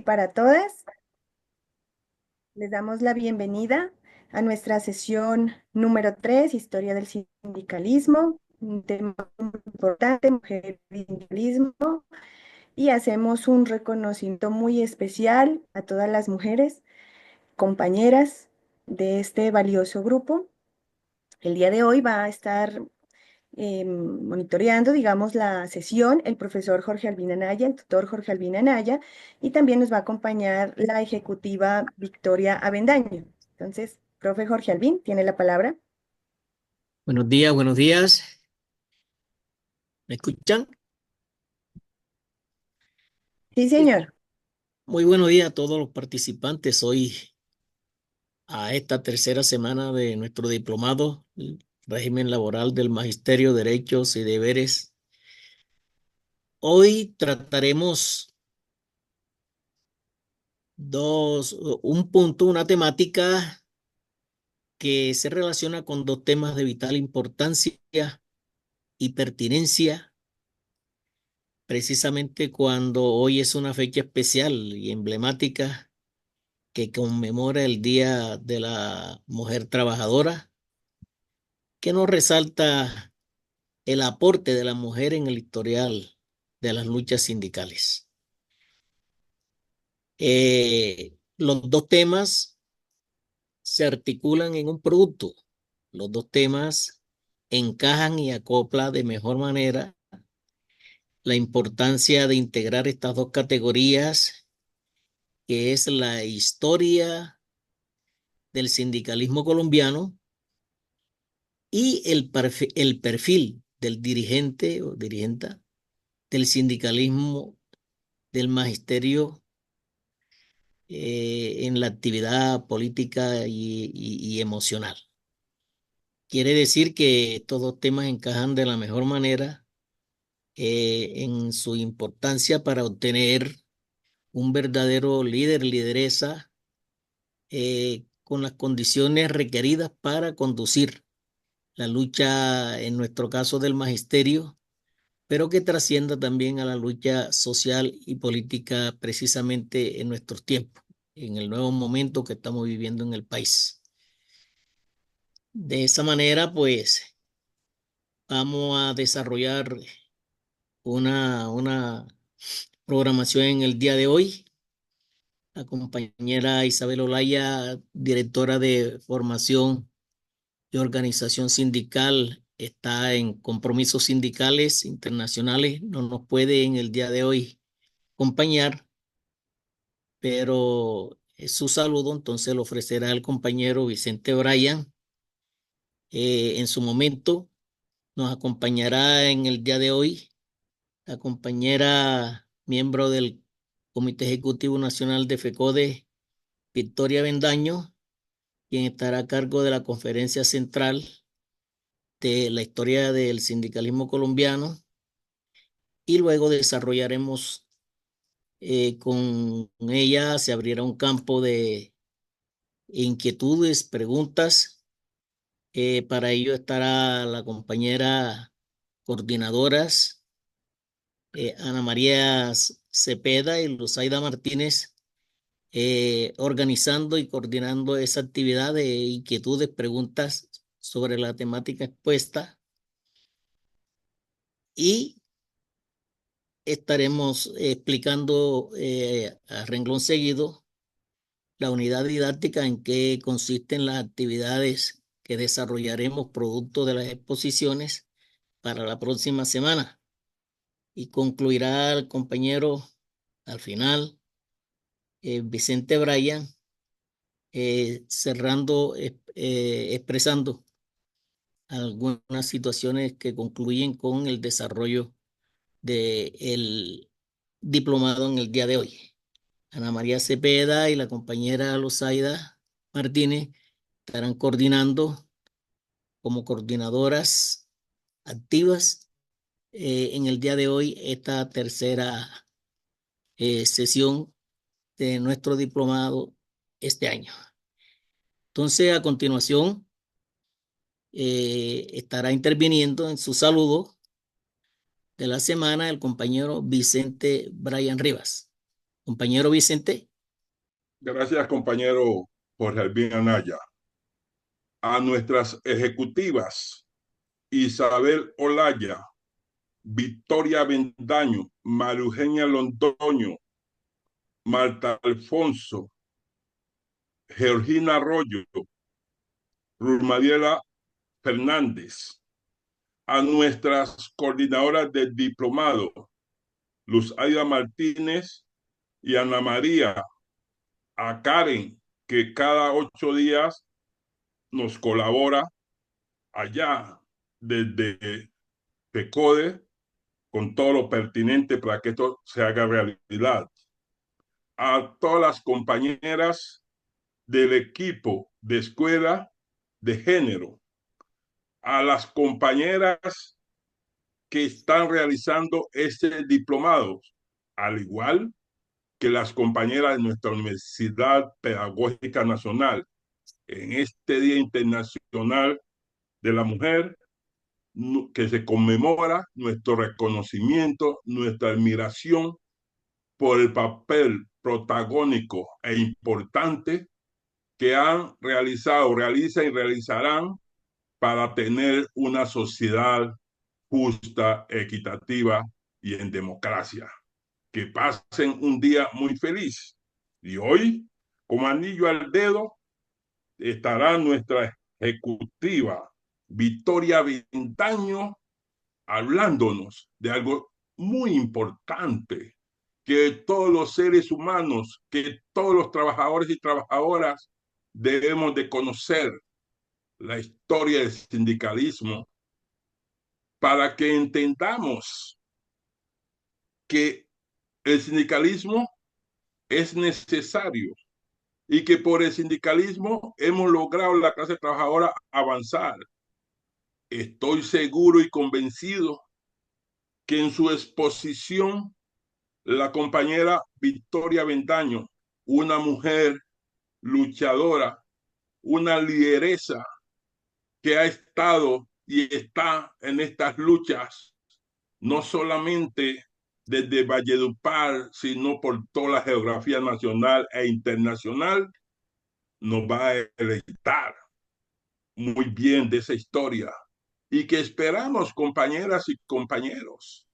para todas. Les damos la bienvenida a nuestra sesión número 3, Historia del Sindicalismo, un tema muy importante, mujer y sindicalismo, y hacemos un reconocimiento muy especial a todas las mujeres, compañeras de este valioso grupo. El día de hoy va a estar monitoreando, digamos, la sesión, el profesor Jorge Albín Anaya, el tutor Jorge Albín Anaya, y también nos va a acompañar la ejecutiva Victoria Avendaño. Entonces, profe Jorge Albín, tiene la palabra. Buenos días, buenos días. ¿Me escuchan? Sí, Eh, señor. Muy buenos días a todos los participantes hoy a esta tercera semana de nuestro diplomado, el régimen laboral del Magisterio, Derechos y Deberes. Hoy trataremos un punto, una temática que se relaciona con dos temas de vital importancia y pertinencia, precisamente cuando hoy es una fecha especial y emblemática que conmemora el Día de la Mujer Trabajadora, que nos resalta el aporte de la mujer en el historial de las luchas sindicales. Los dos temas se articulan en un producto. Los dos temas encajan y acoplan de mejor manera la importancia de integrar estas dos categorías, que es la historia del sindicalismo colombiano y el perfil del dirigente o dirigenta del sindicalismo, del magisterio en la actividad política y emocional. Quiere decir que estos dos temas encajan de la mejor manera en su importancia para obtener un verdadero líder, lideresa, con las condiciones requeridas para conducir la lucha, en nuestro caso del magisterio, pero que trascienda también a la lucha social y política precisamente en nuestros tiempos, en el nuevo momento que estamos viviendo en el país. De esa manera, pues, vamos a desarrollar una programación en el día de hoy. La compañera Isabel Olaya, directora de formación y organización sindical, está en compromisos sindicales internacionales, no nos puede en el día de hoy acompañar, pero su saludo entonces lo ofrecerá el compañero Vicente Bryan. En su momento nos acompañará en el día de hoy la compañera miembro del Comité Ejecutivo Nacional de FECODE, Victoria Bendaño, quien estará a cargo de la conferencia central de la historia del sindicalismo colombiano, y luego desarrollaremos con ella, se abrirá un campo de inquietudes, preguntas. Para ello estará la compañera coordinadoras Ana María Cepeda y Luzaida Martínez, organizando y coordinando esa actividad de inquietudes, preguntas sobre la temática expuesta, y estaremos explicando a renglón seguido la unidad didáctica en que consisten las actividades que desarrollaremos producto de las exposiciones para la próxima semana. Y concluirá el compañero al final, Vicente Bryan, cerrando, expresando algunas situaciones que concluyen con el desarrollo del diplomado en el día de hoy. Ana María Cepeda y la compañera Luzaida Martínez estarán coordinando como coordinadoras activas en el día de hoy esta tercera sesión de nuestro diplomado este año. Entonces, a continuación, estará interviniendo en su saludo de la semana el compañero Vicente Bryan Rivas. Compañero Vicente. Gracias, compañero Jorge Alvin Anaya. A nuestras ejecutivas, Isabel Olaya, Victoria Bendaño, María Eugenia Londoño, Marta Alfonso, Georgina Arroyo, Rulmadiela Fernández. A nuestras coordinadoras del diplomado, Luz Aida Martínez y Ana María. A Karen, que cada 8 días nos colabora allá desde PECODE con todo lo pertinente para que esto se haga realidad. A todas las compañeras del equipo de escuela de género, a las compañeras que están realizando este diplomado, al igual que las compañeras de nuestra Universidad Pedagógica Nacional, en este Día Internacional de la Mujer, que se conmemora nuestro reconocimiento, nuestra admiración por el papel protagónico e importante que han realizado, realizan y realizarán para tener una sociedad justa, equitativa y en democracia. Que pasen un día muy feliz. Y hoy, como anillo al dedo, estará nuestra ejecutiva Victoria Vintaño hablándonos de algo muy importante que todos los seres humanos, que todos los trabajadores y trabajadoras debemos de conocer la historia del sindicalismo para que entendamos que el sindicalismo es necesario y que por el sindicalismo hemos logrado la clase trabajadora avanzar. Estoy seguro y convencido que en su exposición la compañera Victoria Bendaño, una mujer luchadora, una lideresa que ha estado y está en estas luchas, no solamente desde Valledupar, sino por toda la geografía nacional e internacional, nos va a deleitar muy bien de esa historia y que esperamos, compañeras y compañeros,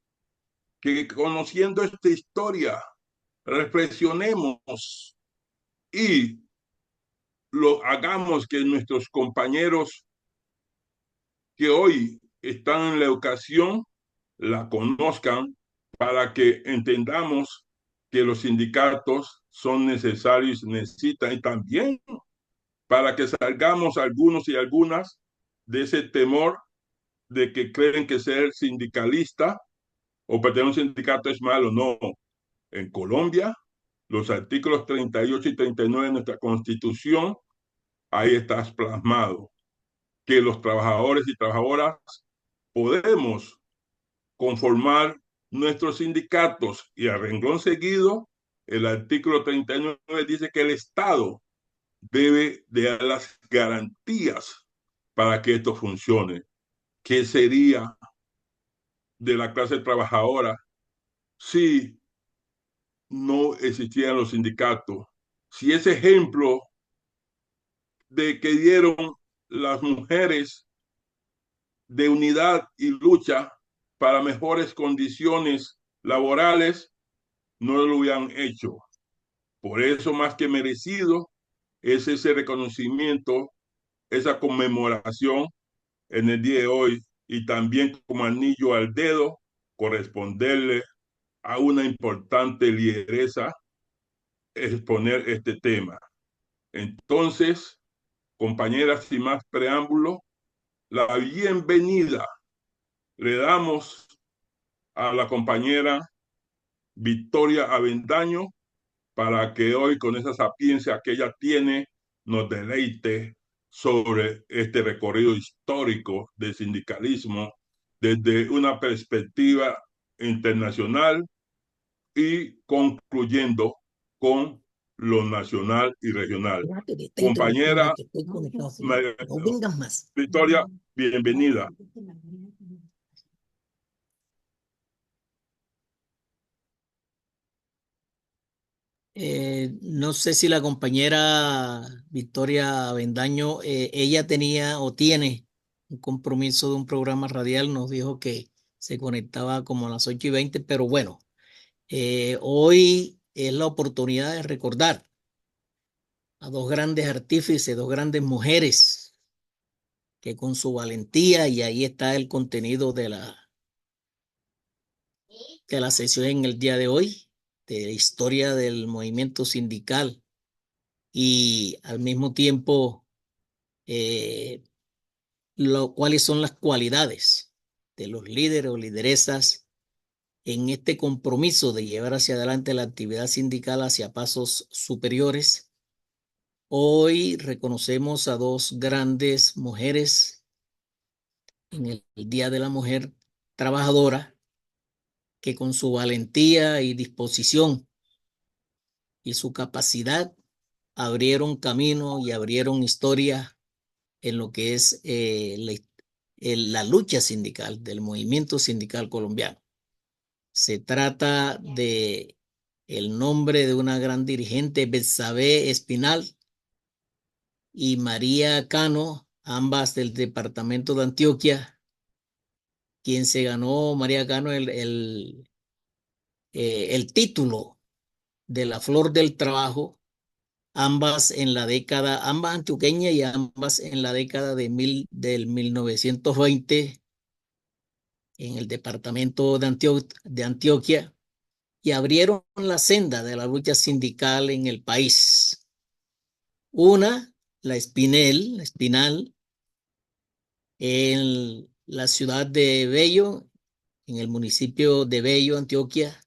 que conociendo esta historia reflexionemos y lo hagamos que nuestros compañeros que hoy están en la educación la conozcan para que entendamos que los sindicatos son necesarios, necesitan y también para que salgamos algunos y algunas de ese temor de que creen que ser sindicalista o pertenecer a un sindicato es malo. No, en Colombia los artículos 38 y 39 de nuestra Constitución, ahí está plasmado que los trabajadores y trabajadoras podemos conformar nuestros sindicatos y a renglón seguido, el artículo 39 dice que el Estado debe de dar las garantías para que esto funcione. ¿Qué sería de la clase trabajadora si no existieran los sindicatos? Si ese ejemplo de que dieron las mujeres de unidad y lucha para mejores condiciones laborales no lo hubieran hecho. Por eso, más que merecido, es ese reconocimiento, esa conmemoración en el día de hoy y también como anillo al dedo corresponderle a una importante lideresa exponer este tema. Entonces, compañeras, sin más preámbulo, la bienvenida le damos a la compañera Victoria Avendaño para que hoy con esa sapiencia que ella tiene nos deleite sobre este recorrido histórico del sindicalismo desde una perspectiva internacional y concluyendo con lo nacional y regional. Compañera Victoria, bienvenida. No sé si la compañera Victoria Bendaño, ella tenía o tiene un compromiso de un programa radial, nos dijo que se conectaba como a las 8:20, pero bueno, hoy es la oportunidad de recordar a dos grandes artífices, dos grandes mujeres que con su valentía, y ahí está el contenido de la sesión en el día de hoy, de la historia del movimiento sindical y al mismo tiempo eh, cuáles son las cualidades de los líderes o lideresas en este compromiso de llevar hacia adelante la actividad sindical hacia pasos superiores. Hoy reconocemos a dos grandes mujeres en el Día de la Mujer Trabajadora que con su valentía y disposición y su capacidad abrieron camino y abrieron historia en lo que es la lucha sindical, del movimiento sindical colombiano. Se trata de el nombre de una gran dirigente, Betsabe Espinal y María Cano, ambas del departamento de Antioquia, quien se ganó, María Cano, el título de la Flor del Trabajo, ambas antioqueñas y ambas en la década del 1920 en el departamento de Antioquia, y abrieron la senda de la lucha sindical en el país. Una, la Espinal, en la ciudad de Bello, en el municipio de Bello, Antioquia,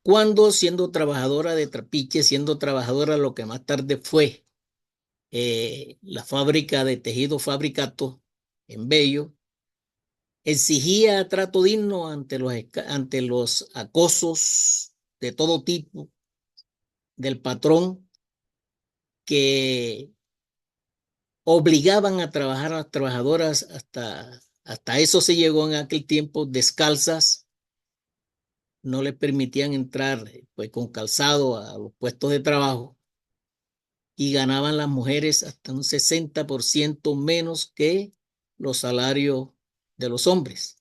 cuando siendo trabajadora de Trapiche, siendo trabajadora lo que más tarde fue la fábrica de tejido Fabricato en Bello, exigía trato digno ante los acosos de todo tipo del patrón, que obligaban a trabajar a las trabajadoras hasta eso se llegó en aquel tiempo, descalzas, no les permitían entrar pues con calzado a los puestos de trabajo, y ganaban las mujeres hasta un 60% menos que los salarios de los hombres.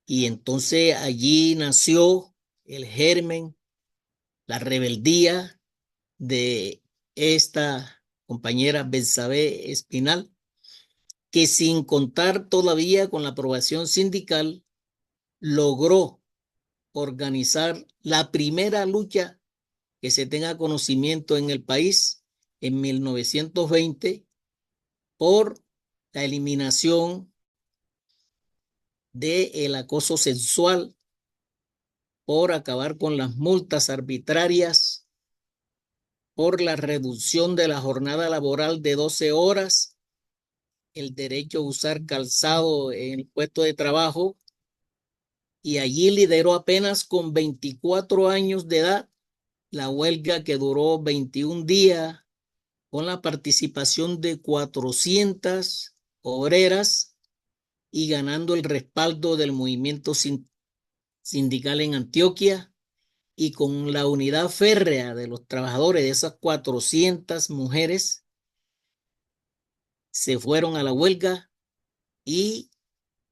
Y entonces allí nació el germen, la rebeldía de esta compañera Betsabe Espinal, que sin contar todavía con la aprobación sindical, logró organizar la primera lucha que se tenga conocimiento en el país en 1920 por la eliminación del acoso sexual, por acabar con las multas arbitrarias, por la reducción de la jornada laboral de 12 horas, el derecho a usar calzado en el puesto de trabajo, y allí lideró apenas con 24 años de edad la huelga que duró 21 días con la participación de 400 obreras y ganando el respaldo del movimiento sindical en Antioquia, y con la unidad férrea de los trabajadores de esas 400 mujeres se fueron a la huelga, y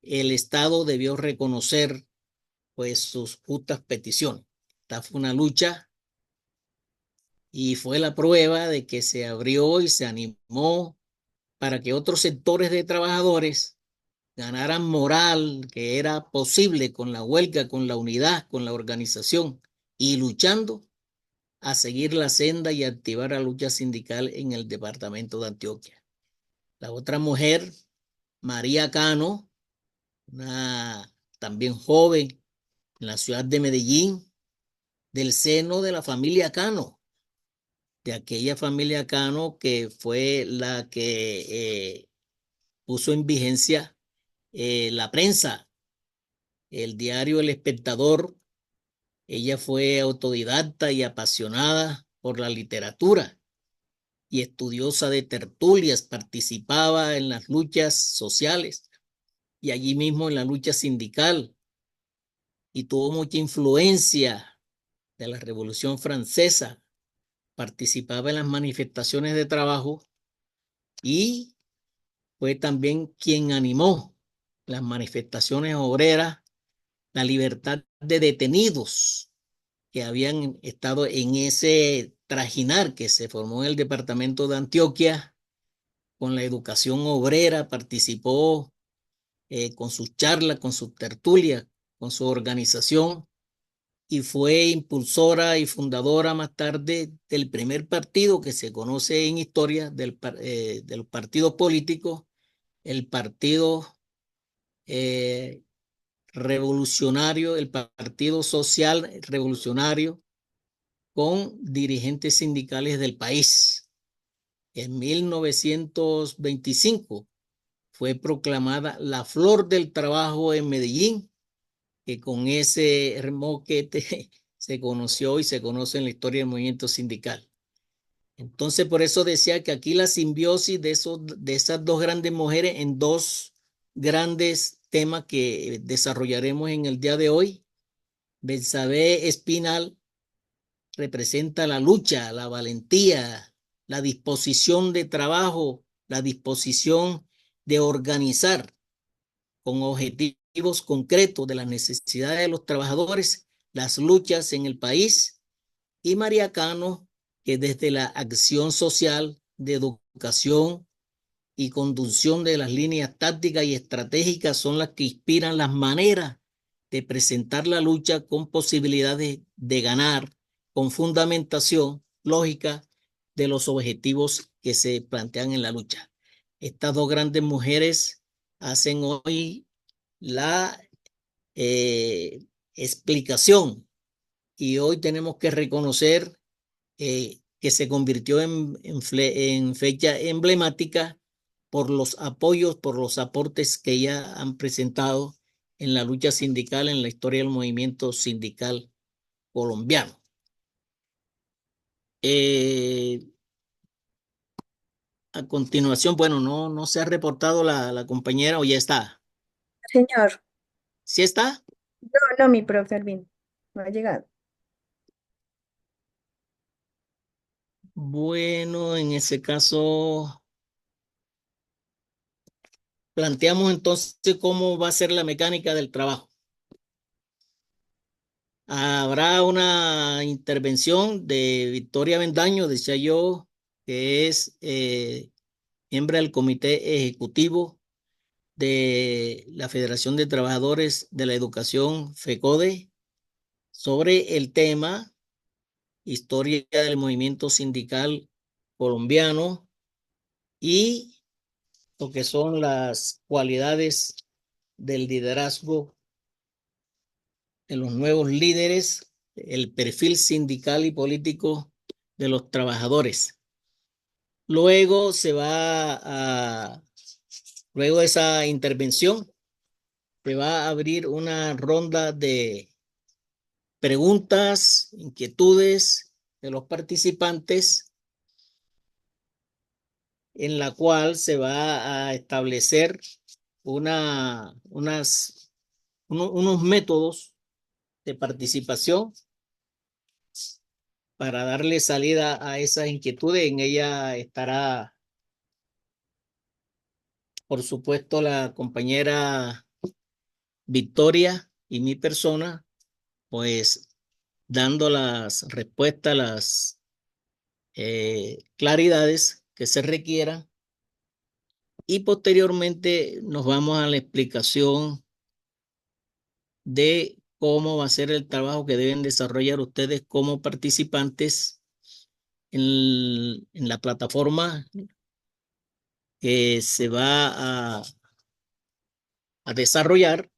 el Estado debió reconocer pues sus justas peticiones. Esta fue una lucha y fue la prueba de que se abrió y se animó para que otros sectores de trabajadores ganaran moral, que era posible con la huelga, con la unidad, con la organización y luchando, a seguir la senda y activar la lucha sindical en el departamento de Antioquia. La otra mujer, María Cano, una también joven en la ciudad de Medellín, del seno de la familia Cano, de aquella familia Cano que fue la que puso en vigencia la prensa, el diario El Espectador. Ella fue autodidacta y apasionada por la literatura y estudiosa de tertulias, participaba en las luchas sociales y allí mismo en la lucha sindical, y tuvo mucha influencia de la Revolución Francesa, participaba en las manifestaciones de trabajo y fue también quien animó las manifestaciones obreras, la libertad de detenidos que habían estado en ese trajinar que se formó en el departamento de Antioquia con la educación obrera, participó con sus charlas, con sus tertulias, con su organización y fue impulsora y fundadora más tarde del primer partido que se conoce en historia del partido político, el Partido eh, Revolucionario, el Partido Social Revolucionario, con dirigentes sindicales del país. En 1925 fue proclamada la Flor del Trabajo en Medellín, que con ese moquete se conoció y se conoce en la historia del movimiento sindical. Entonces, por eso decía que aquí la simbiosis de esas dos grandes mujeres en dos grandes temas que desarrollaremos en el día de hoy. Betsabé Espinal representa la lucha, la valentía, la disposición de trabajo, la disposición de organizar con objetivos concretos de las necesidades de los trabajadores, las luchas en el país, y María Cano, que desde la acción social de educación y conducción de las líneas tácticas y estratégicas son las que inspiran las maneras de presentar la lucha con posibilidades de ganar, con fundamentación lógica de los objetivos que se plantean en la lucha. Estas dos grandes mujeres hacen hoy la explicación y hoy tenemos que reconocer que se convirtió en fecha emblemática por los apoyos, por los aportes que ya han presentado en la lucha sindical, en la historia del movimiento sindical colombiano. A continuación, bueno, no se ha reportado la compañera o ya está. Señor, ¿Sí está? no, mi profe Alvin, no ha llegado. Bueno, en ese caso, planteamos entonces cómo va a ser la mecánica del trabajo. Habrá una intervención de Victoria Bendaño, decía yo, que es miembro del Comité Ejecutivo de la Federación de Trabajadores de la Educación, FECODE, sobre el tema Historia del Movimiento Sindical Colombiano y lo que son las cualidades del liderazgo de los nuevos líderes, el perfil sindical y político de los trabajadores. Luego luego de esa intervención, se va a abrir una ronda de preguntas, inquietudes de los participantes, en la cual se va a establecer unos métodos de participación para darle salida a esas inquietudes. En ella estará, por supuesto, la compañera Victoria y mi persona, pues dando las respuestas, las claridades que se requieran. Y posteriormente nos vamos a la explicación de cómo va a ser el trabajo que deben desarrollar ustedes como participantes en la plataforma que se va a desarrollar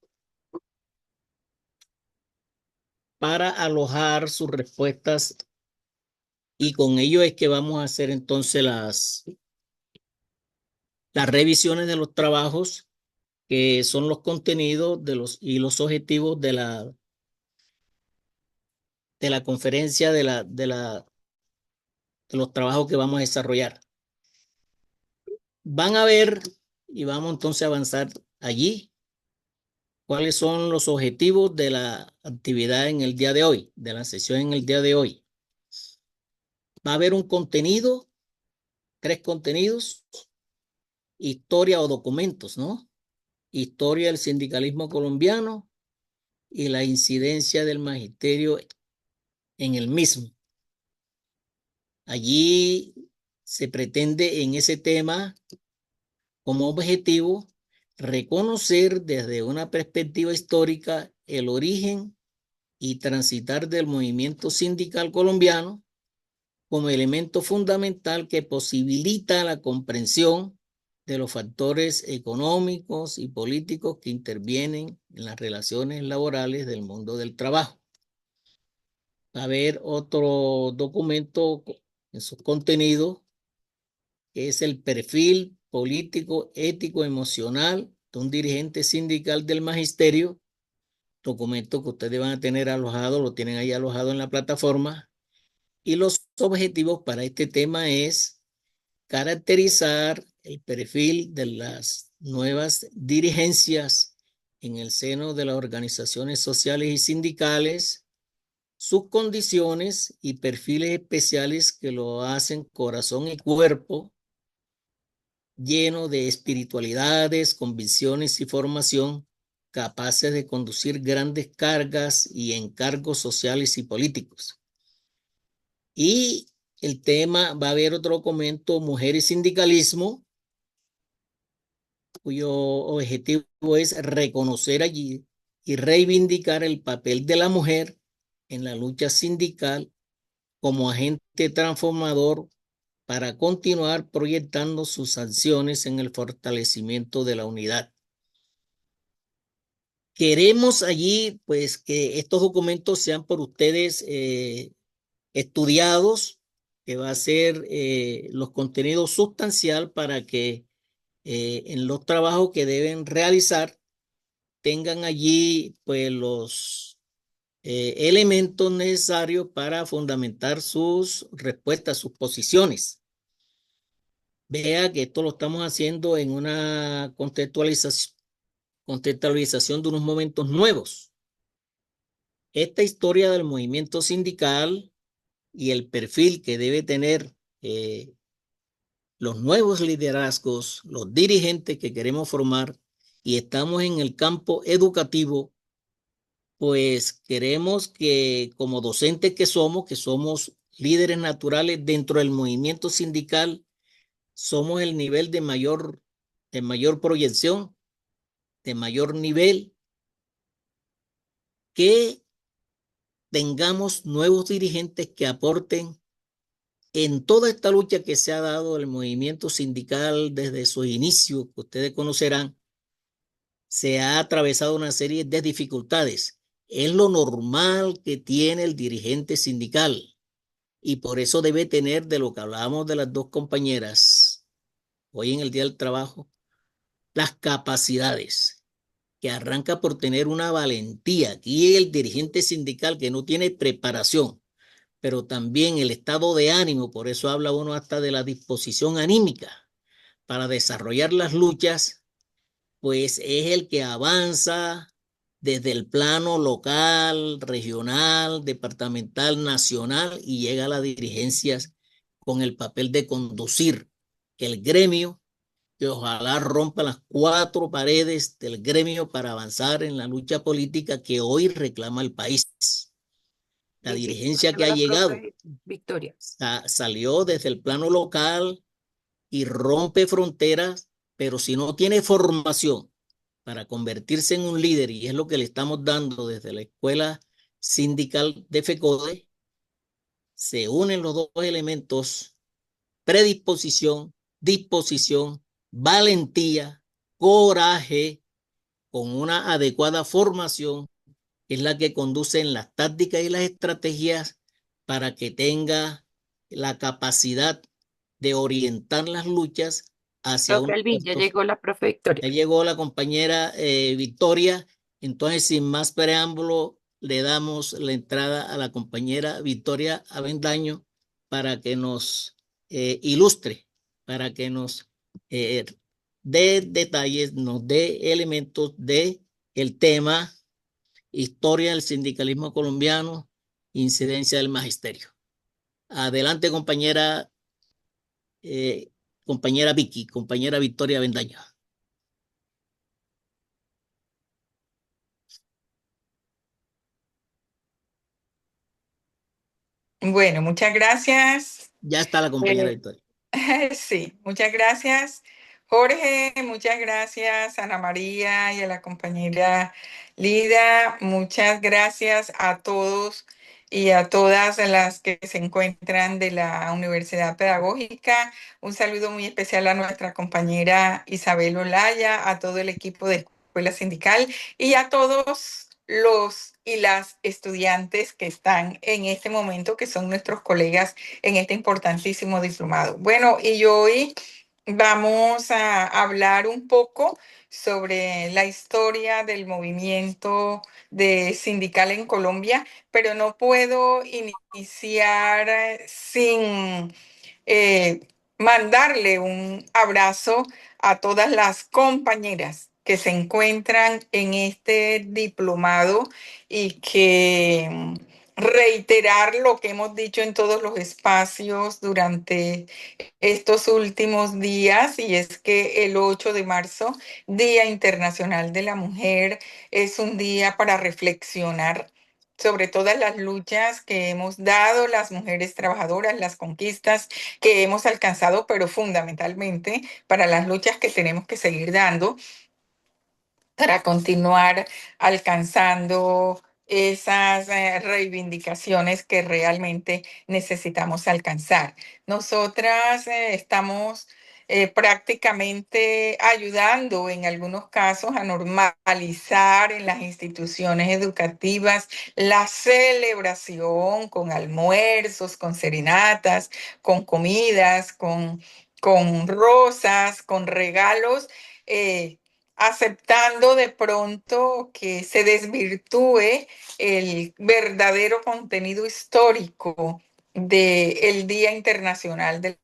para alojar sus respuestas, y con ello es que vamos a hacer entonces las revisiones de los trabajos que son los contenidos y los objetivos de la conferencia de los trabajos que vamos a desarrollar. Van a ver y vamos entonces a avanzar allí ¿Cuáles son los objetivos de la actividad en el día de hoy, de la sesión en el día de hoy? Va a haber un contenido, 3 contenidos, historia o documentos, ¿no? Historia del sindicalismo colombiano y la incidencia del magisterio en el mismo. Allí se pretende en ese tema, como objetivo, reconocer desde una perspectiva histórica el origen y transitar del movimiento sindical colombiano como elemento fundamental que posibilita la comprensión de los factores económicos y políticos que intervienen en las relaciones laborales del mundo del trabajo. Va a haber otro documento en sus contenidos, que es el perfil político, ético, emocional de un dirigente sindical del magisterio, documento que ustedes van a tener alojado, lo tienen ahí alojado en la plataforma, y los objetivos para este tema es caracterizar el perfil de las nuevas dirigencias en el seno de las organizaciones sociales y sindicales, sus condiciones y perfiles especiales que lo hacen corazón y cuerpo, lleno de espiritualidades, convicciones y formación, capaces de conducir grandes cargas y encargos sociales y políticos. Y el tema, va a haber otro documento, Mujer y Sindicalismo, cuyo objetivo es reconocer allí y reivindicar el papel de la mujer en la lucha sindical como agente transformador para continuar proyectando sus acciones en el fortalecimiento de la unidad. Queremos allí, pues, que estos documentos sean por ustedes estudiados, que va a ser los contenidos sustancial para que en los trabajos que deben realizar tengan allí, pues, los elementos necesarios para fundamentar sus respuestas, sus posiciones. Vea que esto lo estamos haciendo en una contextualización de unos momentos nuevos. Esta historia del movimiento sindical y el perfil que debe tener los nuevos liderazgos, los dirigentes que queremos formar, y estamos en el campo educativo, pues queremos que como docentes que somos líderes naturales dentro del movimiento sindical, somos el nivel de mayor proyección, de mayor nivel, que tengamos nuevos dirigentes que aporten en toda esta lucha que se ha dado el movimiento sindical desde su inicio, que ustedes conocerán. Se ha atravesado una serie de dificultades. Es lo normal que tiene el dirigente sindical y por eso debe tener, de lo que hablábamos de las dos compañeras hoy en el Día del Trabajo, las capacidades, que arranca por tener una valentía. Aquí el dirigente sindical que no tiene preparación, pero también el estado de ánimo, por eso habla uno hasta de la disposición anímica para desarrollar las luchas, pues es el que avanza desde el plano local, regional, departamental, nacional y llega a las dirigencias con el papel de conducir el gremio, que ojalá rompa las 4 paredes del gremio para avanzar en la lucha política que hoy reclama el país. La dirigencia que ha llegado Victoria. salió desde el plano local y rompe fronteras, pero si no tiene formación para convertirse en un líder, y es lo que le estamos dando desde la escuela sindical de FECODE, se unen los dos elementos: predisposición, disposición, valentía, coraje, con una adecuada formación, que es la que conduce en las tácticas y las estrategias para que tenga la capacidad de orientar las luchas hacia Profe unos Alvin, ya puestos. llegó la profe Victoria. Ya llegó la compañera Victoria, entonces sin más preámbulo le damos la entrada a la compañera Victoria Avendaño para que nos ilustre, para que nos dé detalles, nos dé elementos de el tema Historia del sindicalismo colombiano, incidencia del magisterio. Adelante, compañera Vicky, compañera Victoria Bendaña. Bueno, muchas gracias. Ya está la compañera Victoria. Sí, muchas gracias, Jorge, muchas gracias, Ana María y a la compañera Lida, muchas gracias a todos y a todas las que se encuentran de la Universidad Pedagógica. Un saludo muy especial a nuestra compañera Isabel Olaya, a todo el equipo de Escuela Sindical y a todos los y las estudiantes que están en este momento, que son nuestros colegas en este importantísimo diplomado. Bueno, y hoy vamos a hablar un poco sobre la historia del movimiento sindical en Colombia, pero no puedo iniciar sin eh, mandarle un abrazo a todas las compañeras que se encuentran en este diplomado y que reiterar lo que hemos dicho en todos los espacios durante estos últimos días, y es que el 8 de marzo, Día Internacional de la Mujer, es un día para reflexionar sobre todas las luchas que hemos dado las mujeres trabajadoras, las conquistas que hemos alcanzado, pero fundamentalmente para las luchas que tenemos que seguir dando para continuar alcanzando esas reivindicaciones que realmente necesitamos alcanzar. Nosotras estamos prácticamente ayudando en algunos casos a normalizar en las instituciones educativas la celebración con almuerzos, con serenatas, con comidas, con rosas, con regalos. Aceptando de pronto que se desvirtúe el verdadero contenido histórico del Día Internacional de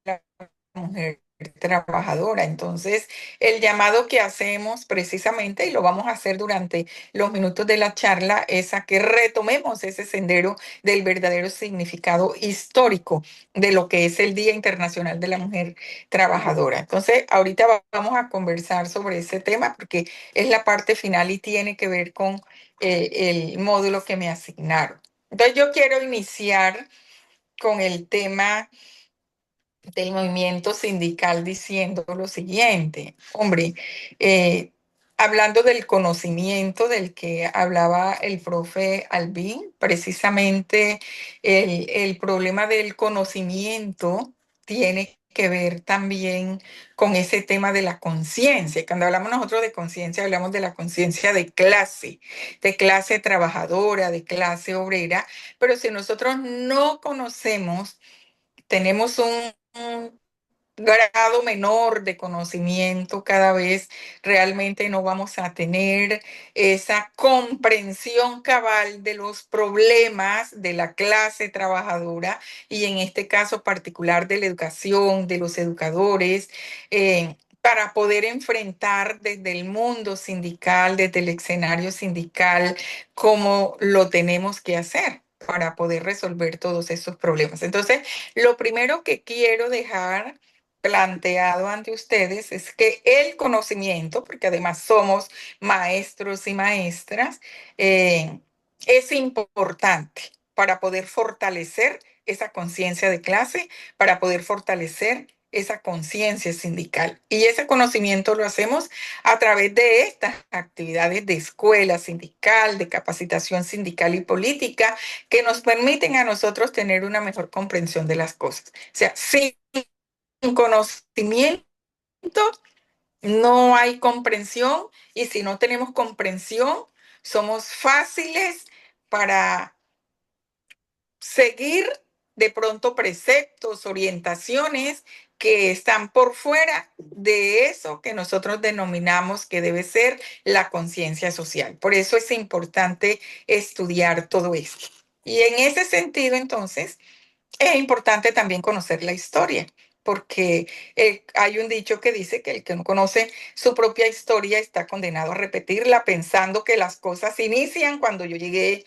la Mujer Trabajadora. Entonces, el llamado que hacemos precisamente, y lo vamos a hacer durante los minutos de la charla, es a que retomemos ese sendero del verdadero significado histórico de lo que es el Día Internacional de la Mujer Trabajadora. Entonces, ahorita vamos a conversar sobre ese tema porque es la parte final y tiene que ver con el módulo que me asignaron. Entonces, yo quiero iniciar con el tema del movimiento sindical diciendo lo siguiente. Hombre, hablando del conocimiento del que hablaba el profe Albín, precisamente el problema del conocimiento tiene que ver también con ese tema de la conciencia. Cuando hablamos nosotros de conciencia, hablamos de la conciencia de clase trabajadora, de clase obrera, pero si nosotros no conocemos, tenemos un grado menor de conocimiento, cada vez realmente no vamos a tener esa comprensión cabal de los problemas de la clase trabajadora y en este caso particular de la educación, de los educadores, para poder enfrentar desde el mundo sindical, desde el escenario sindical, cómo lo tenemos que hacer para poder resolver todos esos problemas. Entonces, lo primero que quiero dejar planteado ante ustedes es que el conocimiento, porque además somos maestros y maestras, es importante para poder fortalecer esa conciencia de clase, para poder fortalecer esa conciencia sindical. Y ese conocimiento lo hacemos a través de estas actividades de escuela sindical, de capacitación sindical y política, que nos permiten a nosotros tener una mejor comprensión de las cosas. O sea, sin conocimiento no hay comprensión, y si no tenemos comprensión, somos fáciles para seguir de pronto preceptos, orientaciones que están por fuera de eso que nosotros denominamos que debe ser la conciencia social. Por eso es importante estudiar todo esto. Y en ese sentido, entonces, es importante también conocer la historia. porque hay un dicho que dice que el que no conoce su propia historia está condenado a repetirla, pensando que las cosas inician cuando yo llegué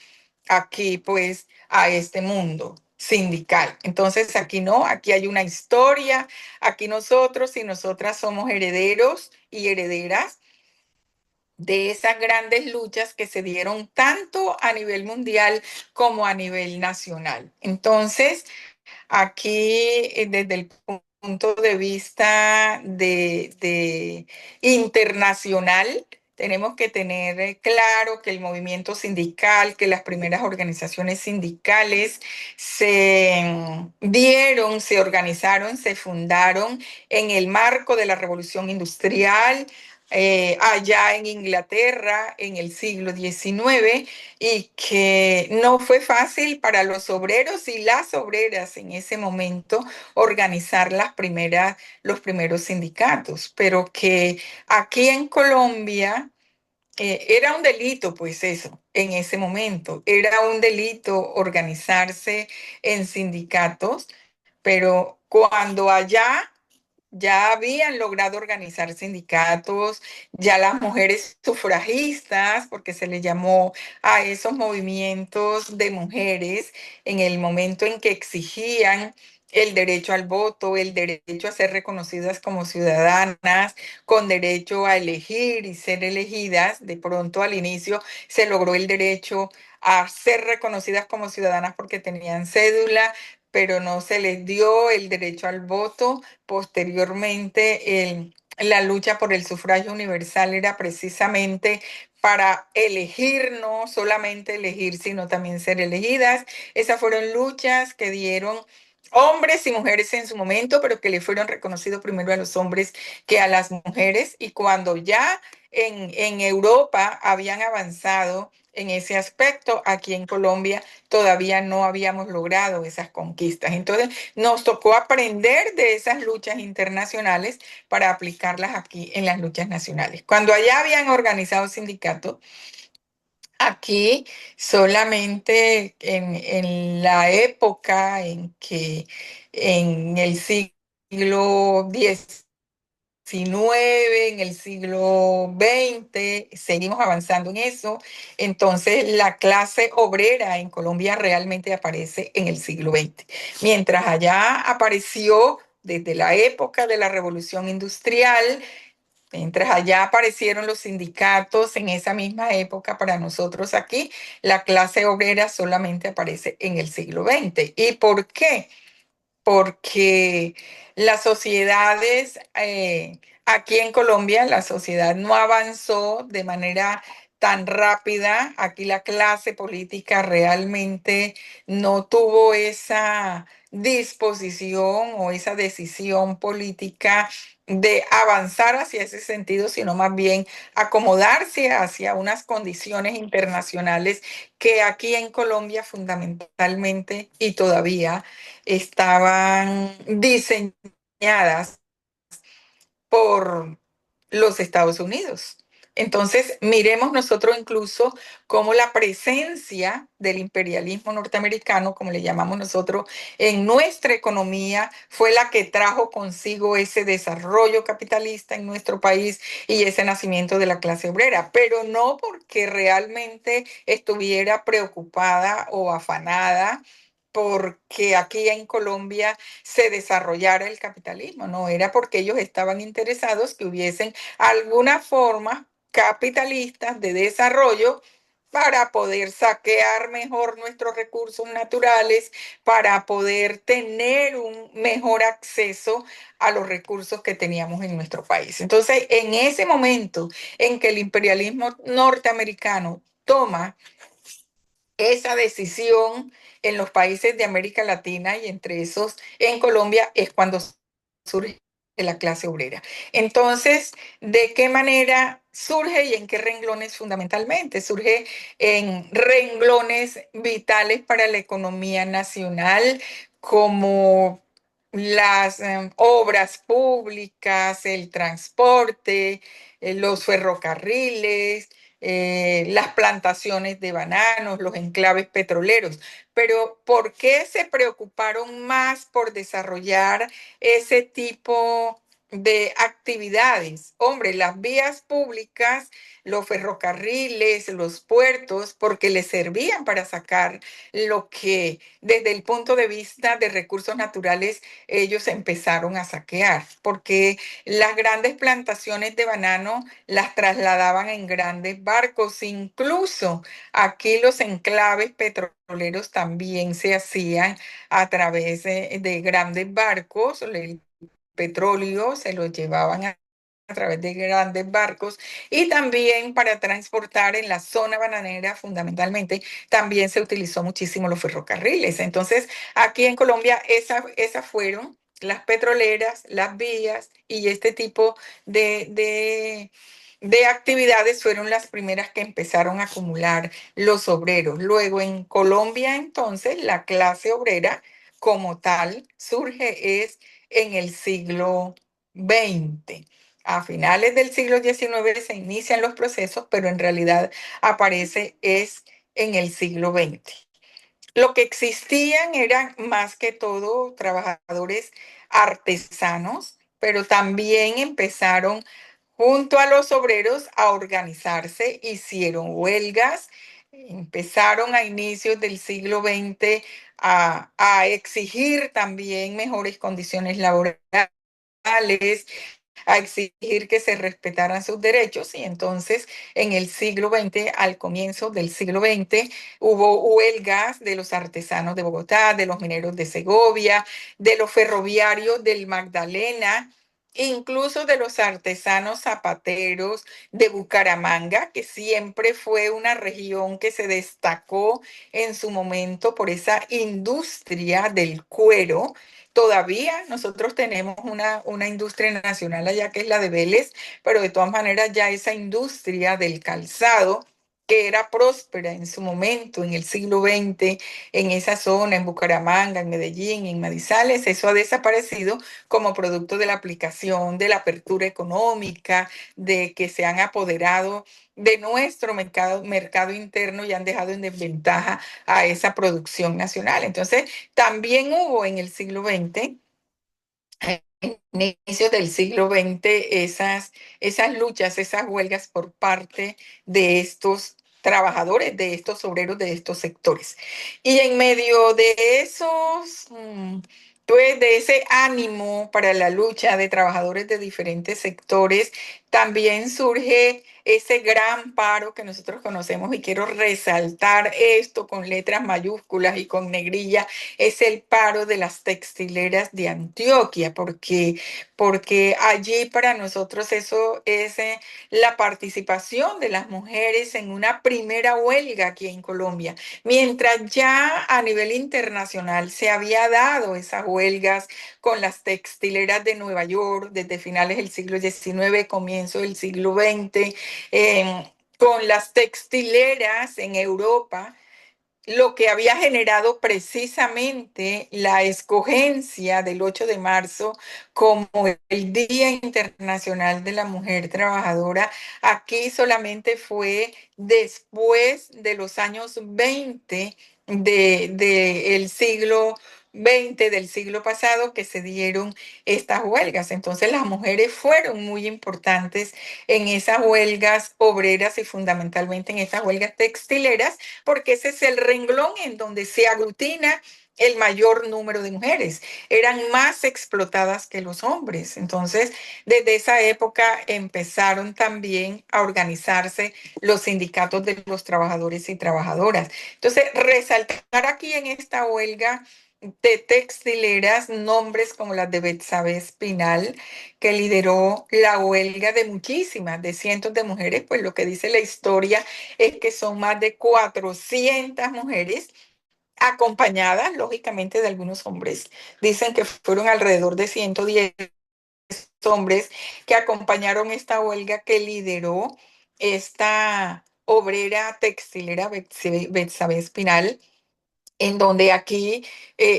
aquí, pues, a este mundo sindical. Entonces, aquí no, aquí hay una historia, aquí nosotros y nosotras somos herederos y herederas de esas grandes luchas que se dieron tanto a nivel mundial como a nivel nacional. Entonces, aquí, desde el punto de vista de internacional, tenemos que tener claro que el movimiento sindical, que las primeras organizaciones sindicales se organizaron, se fundaron en el marco de la Revolución Industrial, allá en Inglaterra en el siglo XIX, y que no fue fácil para los obreros y las obreras en ese momento organizar los primeros sindicatos, pero que aquí en Colombia era un delito, pues eso, en ese momento, era un delito organizarse en sindicatos, pero cuando allá ya habían logrado organizar sindicatos, ya las mujeres sufragistas, porque se le llamó a esos movimientos de mujeres en el momento en que exigían el derecho al voto, el derecho a ser reconocidas como ciudadanas, con derecho a elegir y ser elegidas. De pronto al inicio se logró el derecho a ser reconocidas como ciudadanas porque tenían cédula, pero no se les dio el derecho al voto. Posteriormente, la lucha por el sufragio universal era precisamente para elegir, no solamente elegir, sino también ser elegidas. Esas fueron luchas que dieron hombres y mujeres en su momento, pero que le fueron reconocidos primero a los hombres que a las mujeres. Y cuando ya en Europa habían avanzado en ese aspecto, aquí en Colombia todavía no habíamos logrado esas conquistas. Entonces, nos tocó aprender de esas luchas internacionales para aplicarlas aquí en las luchas nacionales. Cuando allá habían organizado sindicatos, aquí solamente en la época en que en el siglo XIX, en el siglo XX, seguimos avanzando en eso. Entonces, la clase obrera en Colombia realmente aparece en el siglo XX, mientras allá apareció desde la época de la Revolución Industrial. Mientras allá aparecieron los sindicatos en esa misma época, para nosotros aquí la clase obrera solamente aparece en el siglo XX. ¿Y por qué? Porque las sociedades, aquí en Colombia, la sociedad no avanzó de manera tan rápida. Aquí la clase política realmente no tuvo esa disposición o esa decisión política de avanzar hacia ese sentido, sino más bien acomodarse hacia unas condiciones internacionales que aquí en Colombia fundamentalmente y todavía estaban diseñadas por los Estados Unidos. Entonces, miremos nosotros incluso cómo la presencia del imperialismo norteamericano, como le llamamos nosotros, en nuestra economía fue la que trajo consigo ese desarrollo capitalista en nuestro país y ese nacimiento de la clase obrera, pero no porque realmente estuviera preocupada o afanada porque aquí en Colombia se desarrollara el capitalismo, no era porque ellos estaban interesados que hubiesen alguna forma capitalistas de desarrollo para poder saquear mejor nuestros recursos naturales, para poder tener un mejor acceso a los recursos que teníamos en nuestro país. Entonces, en ese momento en que el imperialismo norteamericano toma esa decisión en los países de América Latina y entre esos en Colombia, es cuando surge la clase obrera. Entonces, ¿de qué manera surge y en qué renglones fundamentalmente? Surge en renglones vitales para la economía nacional, como las obras públicas, el transporte, los ferrocarriles, las plantaciones de bananos, los enclaves petroleros. Pero ¿por qué se preocuparon más por desarrollar ese tipo de actividades? Hombre, las vías públicas, los ferrocarriles, los puertos, porque les servían para sacar lo que desde el punto de vista de recursos naturales ellos empezaron a saquear, porque las grandes plantaciones de banano las trasladaban en grandes barcos, incluso aquí los enclaves petroleros también se hacían a través de grandes barcos, el petróleo se lo llevaban a través de grandes barcos y también para transportar en la zona bananera, fundamentalmente, también se utilizó muchísimo los ferrocarriles. Entonces, aquí en Colombia, esas fueron las petroleras, las vías y este tipo de actividades fueron las primeras que empezaron a acumular los obreros. Luego, en Colombia, entonces, la clase obrera como tal surge es en el siglo XX. A finales del siglo XIX se inician los procesos, pero en realidad aparece es en el siglo XX. Lo que existían eran más que todo trabajadores artesanos, pero también empezaron junto a los obreros a organizarse, hicieron huelgas, empezaron a inicios del siglo XX a exigir también mejores condiciones laborales, a exigir que se respetaran sus derechos y entonces en el siglo XX, al comienzo del siglo XX, hubo huelgas de los artesanos de Bogotá, de los mineros de Segovia, de los ferroviarios del Magdalena, incluso de los artesanos zapateros de Bucaramanga, que siempre fue una región que se destacó en su momento por esa industria del cuero. Todavía nosotros tenemos una industria nacional allá que es la de Vélez, pero de todas maneras ya esa industria del calzado, que era próspera en su momento, en el siglo XX, en esa zona, en Bucaramanga, en Medellín, en Manizales, eso ha desaparecido como producto de la aplicación, de la apertura económica, de que se han apoderado de nuestro mercado interno y han dejado en desventaja a esa producción nacional. Entonces, también hubo en el siglo XX, en inicios del siglo XX, esas luchas, esas huelgas por parte de estos trabajadores, de estos obreros, de estos sectores. Y en medio de esos, pues de ese ánimo para la lucha de trabajadores de diferentes sectores, también surge ese gran paro que nosotros conocemos y quiero resaltar esto con letras mayúsculas y con negrilla, es el paro de las textileras de Antioquia, porque allí para nosotros eso es la participación de las mujeres en una primera huelga aquí en Colombia, mientras ya a nivel internacional se había dado esas huelgas con las textileras de Nueva York desde finales del siglo XIX, comienzo del siglo XX, con las textileras en Europa, lo que había generado precisamente la escogencia del 8 de marzo como el Día Internacional de la Mujer Trabajadora, aquí solamente fue después de los años 20 del siglo XX, del siglo pasado, que se dieron estas huelgas. Entonces las mujeres fueron muy importantes en esas huelgas obreras y fundamentalmente en estas huelgas textileras, porque ese es el renglón en donde se aglutina el mayor número de mujeres. Eran más explotadas que los hombres. Entonces, desde esa época empezaron también a organizarse los sindicatos de los trabajadores y trabajadoras. Entonces, resaltar aquí en esta huelga de textileras nombres como las de Betsabe Espinal, que lideró la huelga de muchísimas, de cientos de mujeres, pues lo que dice la historia es que son más de 400 mujeres acompañadas, lógicamente, de algunos hombres. Dicen que fueron alrededor de 110 hombres que acompañaron esta huelga que lideró esta obrera textilera Betsabe Espinal. en donde aquí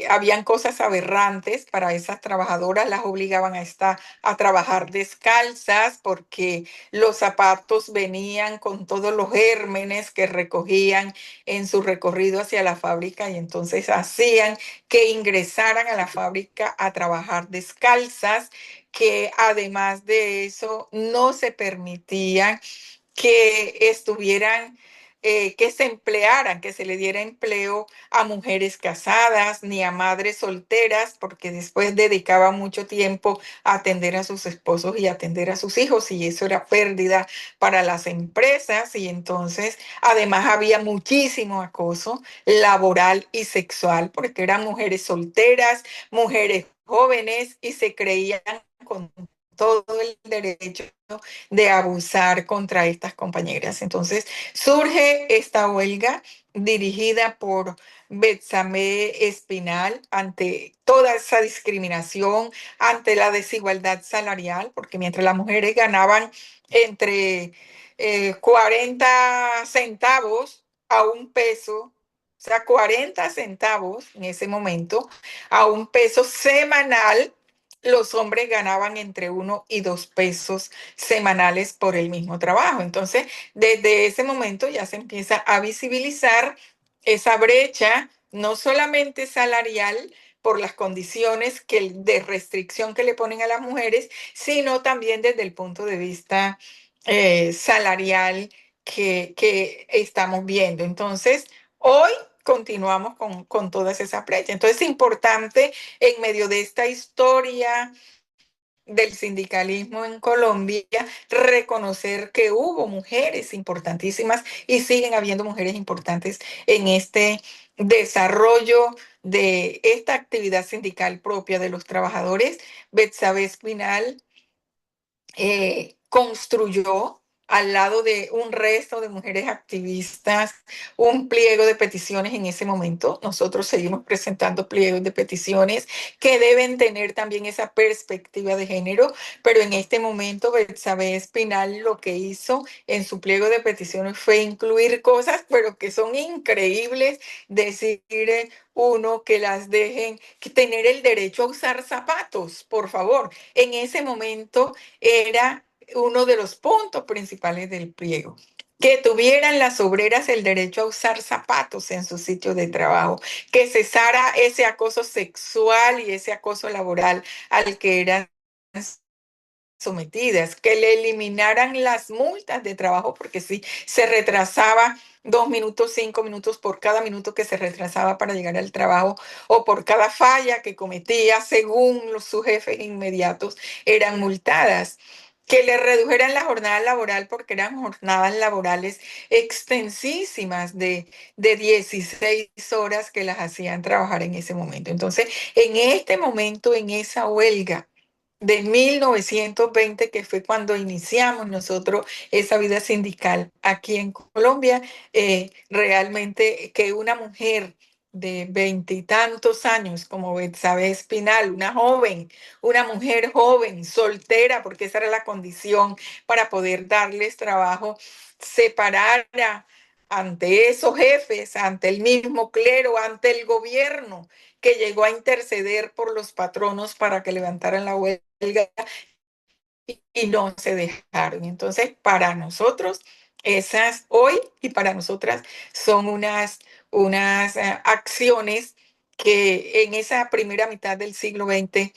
habían cosas aberrantes para esas trabajadoras, las obligaban a trabajar descalzas porque los zapatos venían con todos los gérmenes que recogían en su recorrido hacia la fábrica y entonces hacían que ingresaran a la fábrica a trabajar descalzas, que además de eso no se permitía que estuvieran, que se emplearan, que se le diera empleo a mujeres casadas ni a madres solteras, porque después dedicaban mucho tiempo a atender a sus esposos y atender a sus hijos, y eso era pérdida para las empresas. Y entonces, además, había muchísimo acoso laboral y sexual, porque eran mujeres solteras, mujeres jóvenes, y se creían con todo el derecho de abusar contra estas compañeras. Entonces surge esta huelga dirigida por Betsamé Espinal ante toda esa discriminación, ante la desigualdad salarial, porque mientras las mujeres ganaban entre 40 centavos a un peso, o sea, 40 centavos en ese momento, a un peso semanal, los hombres ganaban entre 1 y 2 pesos semanales por el mismo trabajo. Entonces, desde ese momento ya se empieza a visibilizar esa brecha, no solamente salarial, por las condiciones de restricción que le ponen a las mujeres, sino también desde el punto de vista salarial que estamos viendo. Entonces, hoy continuamos con todas esas brechas. Entonces, es importante en medio de esta historia del sindicalismo en Colombia, reconocer que hubo mujeres importantísimas y siguen habiendo mujeres importantes en este desarrollo de esta actividad sindical propia de los trabajadores. Betsabe Espinal construyó al lado de un resto de mujeres activistas un pliego de peticiones en ese momento. Nosotros seguimos presentando pliegos de peticiones que deben tener también esa perspectiva de género, pero en este momento Betsabe Espinal lo que hizo en su pliego de peticiones fue incluir cosas, pero que son increíbles, decir uno que las dejen, que tener el derecho a usar zapatos, por favor. En ese momento era uno de los puntos principales del pliego, que tuvieran las obreras el derecho a usar zapatos en su sitio de trabajo, que cesara ese acoso sexual y ese acoso laboral al que eran sometidas, que le eliminaran las multas de trabajo, porque si se retrasaba 2 minutos, 5 minutos por cada minuto que se retrasaba para llegar al trabajo o por cada falla que cometía según sus jefes inmediatos, eran multadas. Que le redujeran la jornada laboral porque eran jornadas laborales extensísimas de 16 horas que las hacían trabajar en ese momento. Entonces, en este momento, en esa huelga, de 1920, que fue cuando iniciamos nosotros esa vida sindical aquí en Colombia, realmente que una mujer de 20 y tantos años como Betsabe Espinal, una mujer joven, soltera, porque esa era la condición para poder darles trabajo, se parara ante esos jefes, ante el mismo clero, ante el gobierno, que llegó a interceder por los patronos para que levantaran la huelga y no se dejaron. Entonces, para nosotros, esas hoy y para nosotras son unas acciones que en esa primera mitad del siglo XX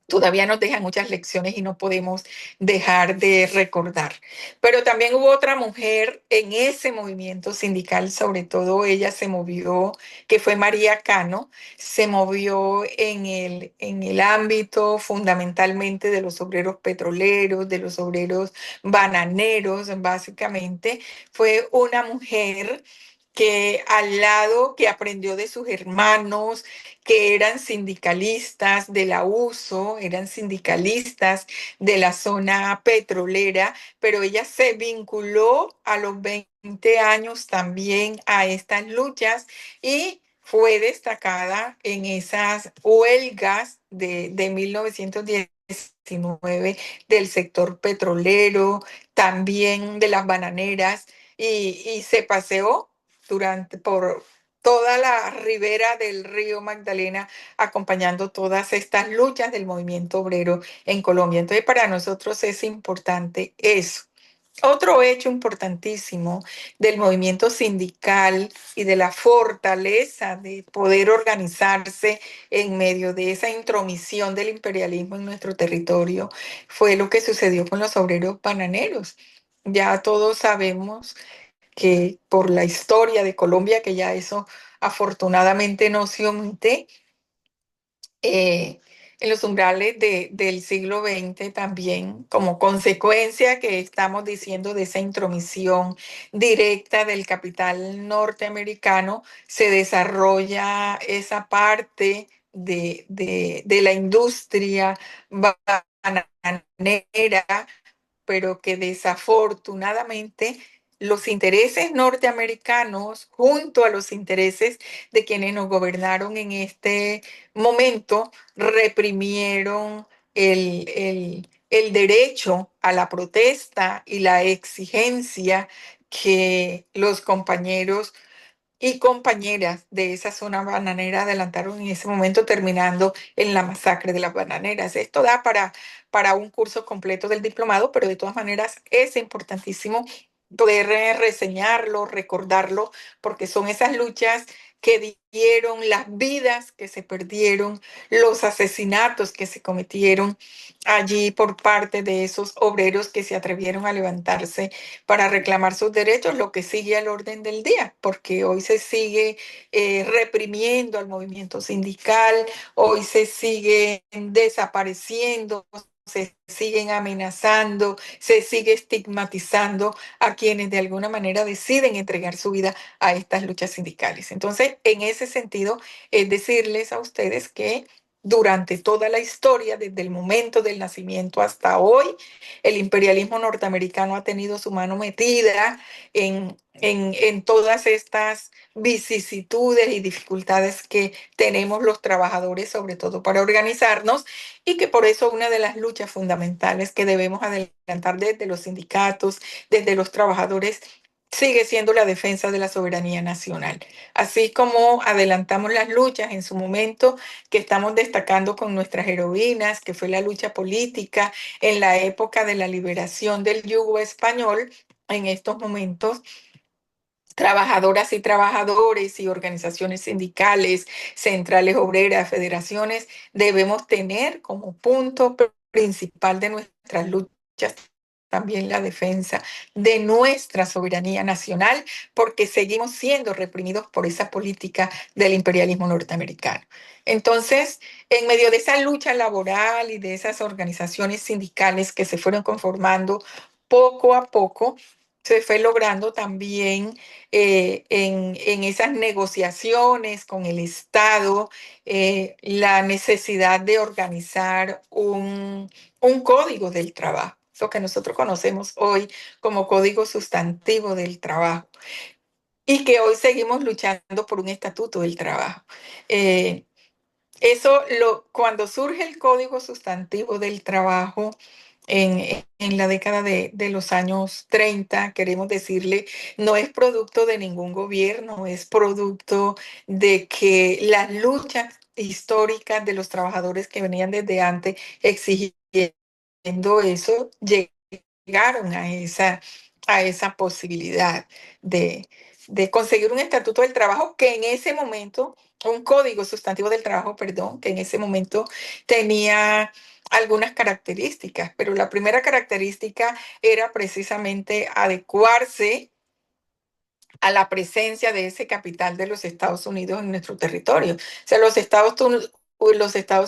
todavía nos dejan muchas lecciones y no podemos dejar de recordar. Pero también hubo otra mujer en ese movimiento sindical, sobre todo ella se movió, que fue María Cano, se movió en el ámbito fundamentalmente de los obreros petroleros, de los obreros bananeros, básicamente. Fue una mujer que al lado, que aprendió de sus hermanos, que eran sindicalistas de la USO, eran sindicalistas de la zona petrolera, pero ella se vinculó a los 20 años también a estas luchas y fue destacada en esas huelgas de 1919 del sector petrolero, también de las bananeras, y se paseó toda la ribera del río Magdalena, acompañando todas estas luchas del movimiento obrero en Colombia. Entonces, para nosotros es importante eso. Otro hecho importantísimo del movimiento sindical y de la fortaleza de poder organizarse en medio de esa intromisión del imperialismo en nuestro territorio fue lo que sucedió con los obreros bananeros. Ya todos sabemos que por la historia de Colombia, que ya eso afortunadamente no se omite, eh, en los umbrales del siglo XX también, como consecuencia que estamos diciendo de esa intromisión directa del capital norteamericano, se desarrolla esa parte de la industria bananera, pero que desafortunadamente los intereses norteamericanos, junto a los intereses de quienes nos gobernaron en este momento, reprimieron el derecho a la protesta y la exigencia que los compañeros y compañeras de esa zona bananera adelantaron en ese momento, terminando en la masacre de las bananeras. Esto da para un curso completo del diplomado, pero de todas maneras es importantísimo poder reseñarlo, recordarlo, porque son esas luchas que dieron, las vidas que se perdieron, los asesinatos que se cometieron allí por parte de esos obreros que se atrevieron a levantarse para reclamar sus derechos, lo que sigue al orden del día, porque hoy se sigue reprimiendo al movimiento sindical, hoy se sigue desapareciendo, se siguen amenazando, se sigue estigmatizando a quienes de alguna manera deciden entregar su vida a estas luchas sindicales. Entonces, en ese sentido, es decirles a ustedes que durante toda la historia, desde el momento del nacimiento hasta hoy, el imperialismo norteamericano ha tenido su mano metida en todas estas vicisitudes y dificultades que tenemos los trabajadores, sobre todo para organizarnos, y que por eso una de las luchas fundamentales que debemos adelantar desde los sindicatos, desde los trabajadores, sigue siendo la defensa de la soberanía nacional. Así como adelantamos las luchas en su momento, que estamos destacando con nuestras heroínas, que fue la lucha política en la época de la liberación del yugo español, en estos momentos trabajadoras y trabajadores y organizaciones sindicales, centrales obreras, federaciones, debemos tener como punto principal de nuestras luchas también la defensa de nuestra soberanía nacional, porque seguimos siendo reprimidos por esa política del imperialismo norteamericano. Entonces, en medio de esa lucha laboral y de esas organizaciones sindicales que se fueron conformando poco a poco, se fue logrando también en esas negociaciones con el Estado la necesidad de organizar un código del trabajo, eso que nosotros conocemos hoy como Código Sustantivo del Trabajo, y que hoy seguimos luchando por un estatuto del trabajo. Cuando surge el Código Sustantivo del Trabajo en la década de los años 30, queremos decirle, no es producto de ningún gobierno, es producto de que las luchas históricas de los trabajadores que venían desde antes exigiendo eso, llegaron a esa posibilidad de conseguir un estatuto del trabajo que en ese momento, un código sustantivo del trabajo, perdón, que en ese momento tenía algunas características, pero la primera característica era precisamente adecuarse a la presencia de ese capital de los Estados Unidos en nuestro territorio. O sea, los Estados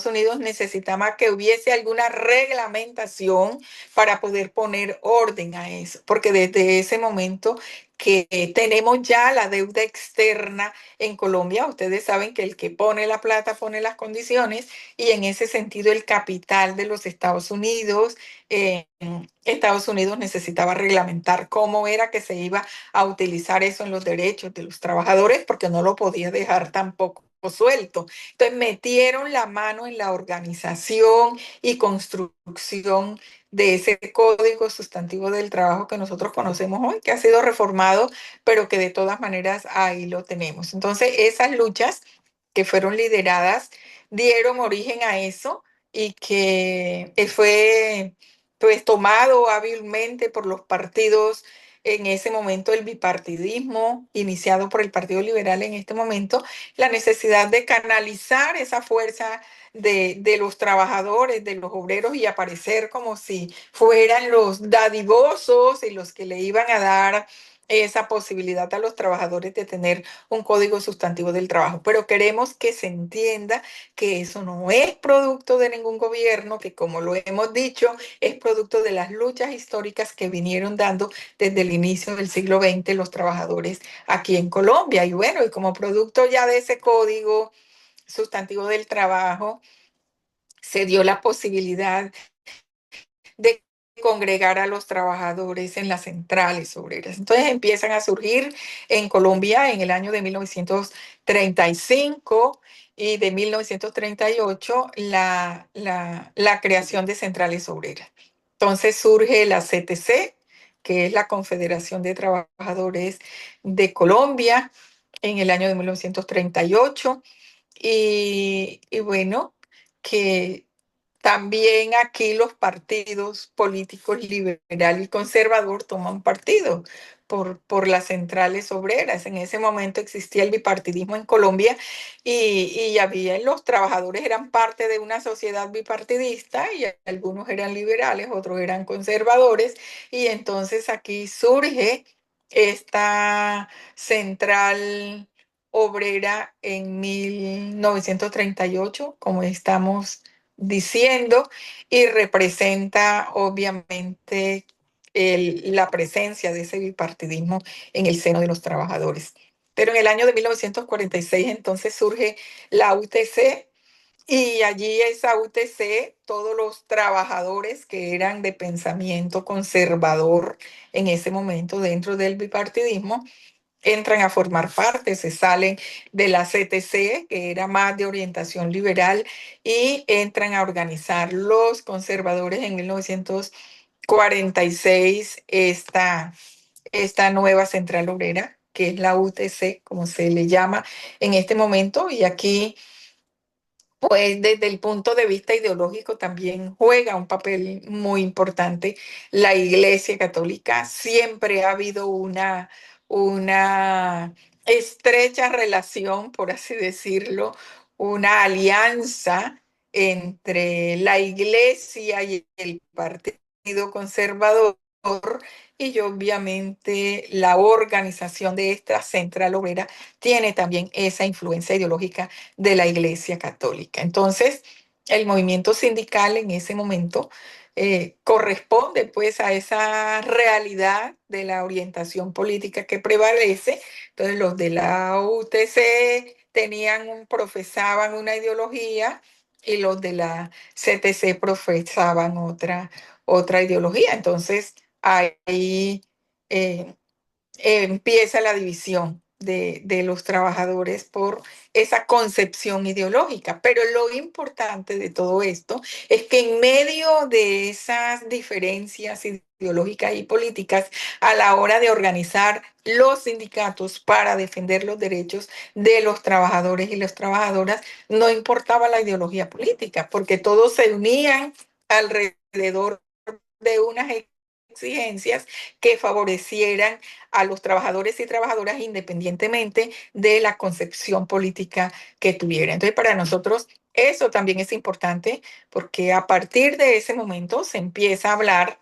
Unidos necesitaban que hubiese alguna reglamentación para poder poner orden a eso, porque desde ese momento que tenemos ya la deuda externa en Colombia, ustedes saben que el que pone la plata pone las condiciones, y en ese sentido el capital de los Estados Unidos necesitaba reglamentar cómo era que se iba a utilizar eso en los derechos de los trabajadores, porque no lo podía dejar tampoco suelto. Entonces metieron la mano en la organización y construcción de ese código sustantivo del trabajo que nosotros conocemos hoy, que ha sido reformado, pero que de todas maneras ahí lo tenemos. Entonces, esas luchas que fueron lideradas dieron origen a eso y que fue pues tomado hábilmente por los partidos en ese momento, el bipartidismo iniciado por el Partido Liberal en este momento, la necesidad de canalizar esa fuerza de los trabajadores, de los obreros y aparecer como si fueran los dadivosos y los que le iban a dar esa posibilidad a los trabajadores de tener un código sustantivo del trabajo. Pero queremos que se entienda que eso no es producto de ningún gobierno, que como lo hemos dicho, es producto de las luchas históricas que vinieron dando desde el inicio del siglo XX los trabajadores aquí en Colombia. Y bueno, y como producto ya de ese código sustantivo del trabajo, se dio la posibilidad de congregar a los trabajadores en las centrales obreras. Entonces empiezan a surgir en Colombia en el año de 1935 y de 1938 la creación de centrales obreras. Entonces surge la CTC, que es la Confederación de Trabajadores de Colombia, en el año de 1938. Y bueno, que también aquí los partidos políticos liberal y conservador toman partido por las centrales obreras. En ese momento existía el bipartidismo en Colombia y había los trabajadores eran parte de una sociedad bipartidista y algunos eran liberales, otros eran conservadores y entonces aquí surge esta central obrera en 1938, como estamos diciendo, y representa obviamente la presencia de ese bipartidismo en el seno de los trabajadores. Pero en el año de 1946 entonces surge la UTC y allí esa UTC, todos los trabajadores que eran de pensamiento conservador en ese momento dentro del bipartidismo, entran a formar parte, se salen de la CTC, que era más de orientación liberal, y entran a organizar los conservadores en 1946 esta nueva central obrera, que es la UTC, como se le llama en este momento, y aquí pues desde el punto de vista ideológico también juega un papel muy importante la Iglesia Católica. Siempre ha habido una estrecha relación, por así decirlo, una alianza entre la Iglesia y el Partido Conservador y obviamente la organización de esta central obrera tiene también esa influencia ideológica de la Iglesia Católica. Entonces, el movimiento sindical en ese momento corresponde pues a esa realidad de la orientación política que prevalece. Entonces, los de la UTC profesaban una ideología y los de la CTC profesaban otra ideología. Entonces, ahí eh, empieza la división de los trabajadores por esa concepción ideológica. Pero lo importante de todo esto es que en medio de esas diferencias ideológicas y políticas, a la hora de organizar los sindicatos para defender los derechos de los trabajadores y las trabajadoras, no importaba la ideología política, porque todos se unían alrededor de unas exigencias que favorecieran a los trabajadores y trabajadoras independientemente de la concepción política que tuvieran. Entonces, para nosotros eso también es importante porque a partir de ese momento se empieza a hablar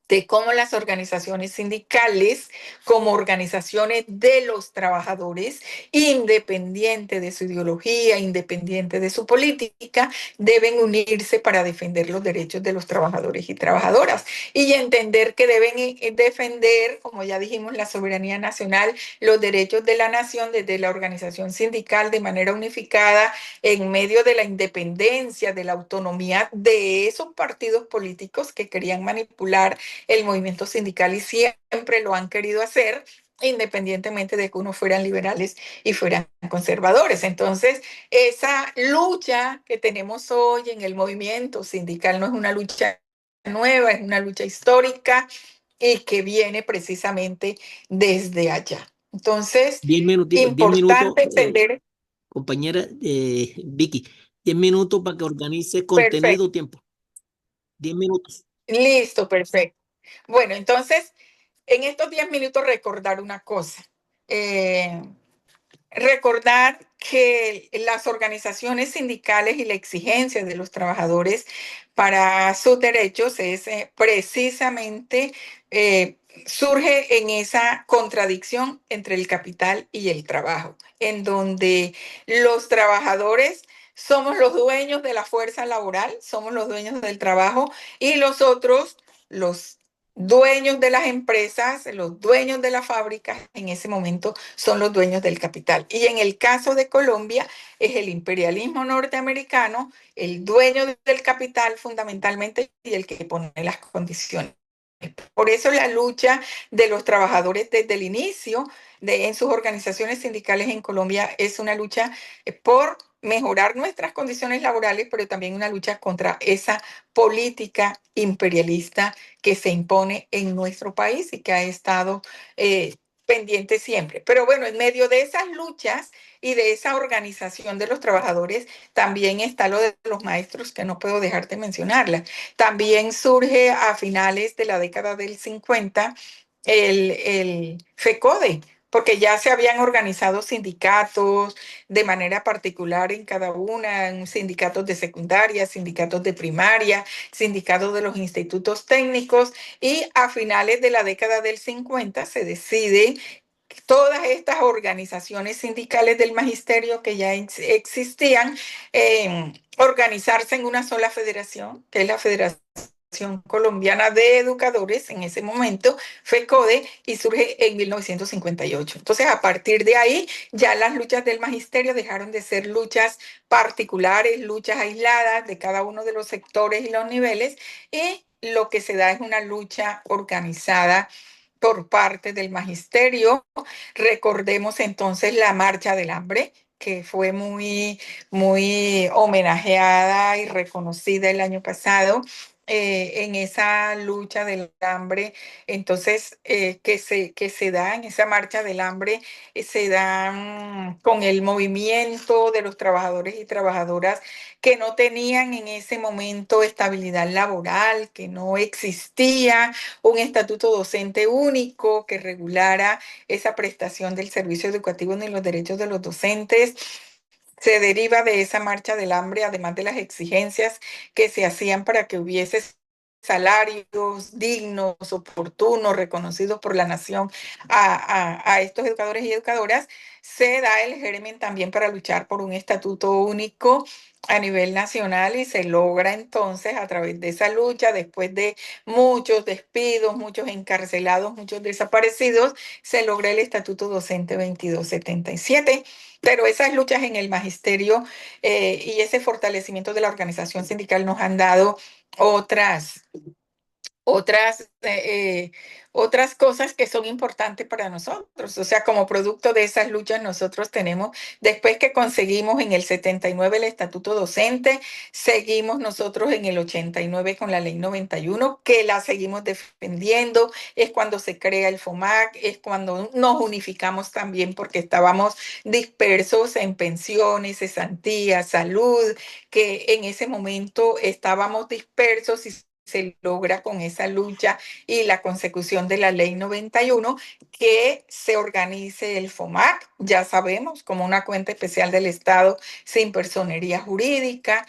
de cómo las organizaciones sindicales, como organizaciones de los trabajadores, independiente de su ideología, independiente de su política, deben unirse para defender los derechos de los trabajadores y trabajadoras y entender que deben defender, como ya dijimos, la soberanía nacional, los derechos de la nación desde la organización sindical de manera unificada en medio de la independencia, de la autonomía de esos partidos políticos que querían manipular el movimiento sindical y siempre lo han querido hacer, independientemente de que unos fueran liberales y fueran conservadores. Entonces, esa lucha que tenemos hoy en el movimiento sindical no es una lucha nueva, es una lucha histórica y que viene precisamente desde allá. Entonces, 10 minutos, 10 minutos, importante entender. compañera Vicky, 10 minutos para que organice Perfecto, contenido, tiempo. 10 minutos. listo, perfecto. Bueno, entonces, en estos 10 minutos recordar una cosa. Recordar que las organizaciones sindicales y la exigencia de los trabajadores para sus derechos es precisamente surge en esa contradicción entre el capital y el trabajo, en donde los trabajadores somos los dueños de la fuerza laboral, somos los dueños del trabajo y los otros, los dueños de las empresas, los dueños de las fábricas, en ese momento son los dueños del capital. Y en el caso de Colombia es el imperialismo norteamericano, el dueño del capital fundamentalmente y el que pone las condiciones. Por eso la lucha de los trabajadores desde el inicio en sus organizaciones sindicales en Colombia es una lucha por mejorar nuestras condiciones laborales, pero también una lucha contra esa política imperialista que se impone en nuestro país y que ha estado pendiente siempre. Pero bueno, en medio de esas luchas y de esa organización de los trabajadores, también está lo de los maestros, que no puedo dejar de mencionarla. También surge a finales de la década del 50 el FECODE, porque ya se habían organizado sindicatos de manera particular en cada una, sindicatos de secundaria, sindicatos de primaria, sindicatos de los institutos técnicos, y a finales de la década del 50 se decide todas estas organizaciones sindicales del magisterio que ya existían, organizarse en una sola federación, que es la Federación Colombiana de Educadores, en ese momento, FECODE, y surge en 1958. Entonces, a partir de ahí, ya las luchas del magisterio dejaron de ser luchas particulares, luchas aisladas de cada uno de los sectores y los niveles, y lo que se da es una lucha organizada por parte del magisterio. Recordemos entonces la Marcha del Hambre, que fue muy homenajeada y reconocida el año pasado. En esa lucha del hambre, entonces, que se da en esa marcha del hambre, se dan con el movimiento de los trabajadores y trabajadoras que no tenían en ese momento estabilidad laboral, que no existía un estatuto docente único que regulara esa prestación del servicio educativo ni los derechos de los docentes. Se deriva de esa marcha del hambre, además de las exigencias que se hacían para que hubiese salarios dignos, oportunos, reconocidos por la nación a estos educadores y educadoras, se da el germen también para luchar por un estatuto único a nivel nacional y se logra entonces a través de esa lucha, después de muchos despidos, muchos encarcelados, muchos desaparecidos, se logra el Estatuto Docente 2277. Pero esas luchas en el magisterio y ese fortalecimiento de la organización sindical nos han dado otras otras, otras cosas que son importantes para nosotros. O sea, como producto de esas luchas nosotros tenemos, después que conseguimos en el 79 el estatuto docente, seguimos nosotros en el 89 con la ley 91, que la seguimos defendiendo, es cuando se crea el FOMAC, es cuando nos unificamos también porque estábamos dispersos en pensiones, cesantías, salud, que en ese momento estábamos dispersos y se logra con esa lucha y la consecución de la ley 91, que se organice el FOMAC, ya sabemos, como una cuenta especial del Estado sin personería jurídica,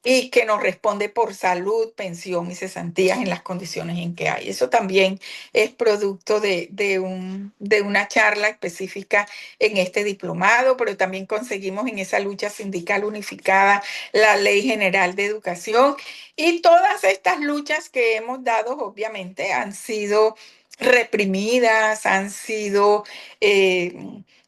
y que nos responde por salud, pensión y cesantías en las condiciones en que hay. Eso también es producto de una charla específica en este diplomado, pero también conseguimos en esa lucha sindical unificada la Ley General de Educación, y todas estas luchas que hemos dado, obviamente, han sido reprimidas, han sido,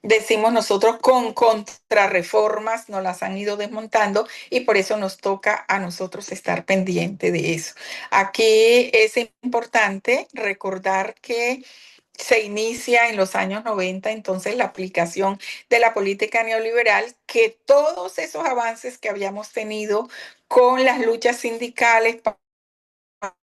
decimos nosotros, con contrarreformas, nos las han ido desmontando y por eso nos toca a nosotros estar pendiente de eso. Aquí es importante recordar que se inicia en los años 90, entonces la aplicación de la política neoliberal, que todos esos avances que habíamos tenido con las luchas sindicales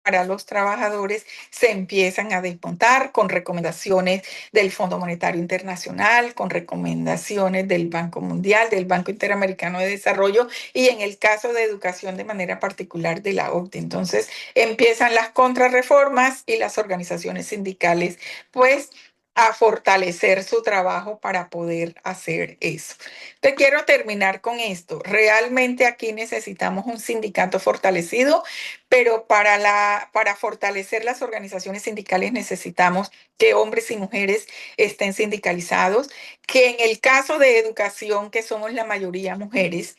para los trabajadores se empiezan a desmontar con recomendaciones del Fondo Monetario Internacional, con recomendaciones del Banco Mundial, del Banco Interamericano de Desarrollo y en el caso de educación de manera particular de la OCDE. Entonces empiezan las contrarreformas y las organizaciones sindicales pues a fortalecer su trabajo para poder hacer eso. Te quiero terminar con esto. Realmente aquí necesitamos un sindicato fortalecido, pero para fortalecer las organizaciones sindicales necesitamos que hombres y mujeres estén sindicalizados, que en el caso de educación, que somos la mayoría mujeres,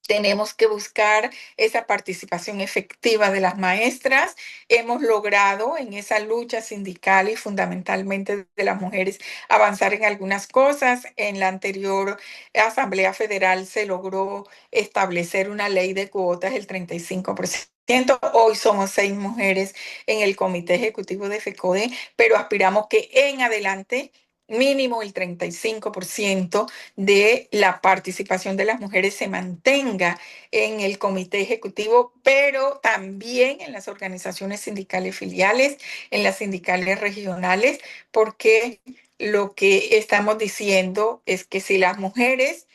tenemos que buscar esa participación efectiva de las maestras. Hemos logrado en esa lucha sindical y fundamentalmente de las mujeres avanzar en algunas cosas. En la anterior Asamblea Federal se logró establecer una ley de cuotas del 35%. Hoy somos 6 mujeres en el Comité Ejecutivo de FECODE, pero aspiramos que en adelante mínimo el 35% de la participación de las mujeres se mantenga en el comité ejecutivo, pero también en las organizaciones sindicales filiales, en las sindicales regionales, porque lo que estamos diciendo es que si las mujeres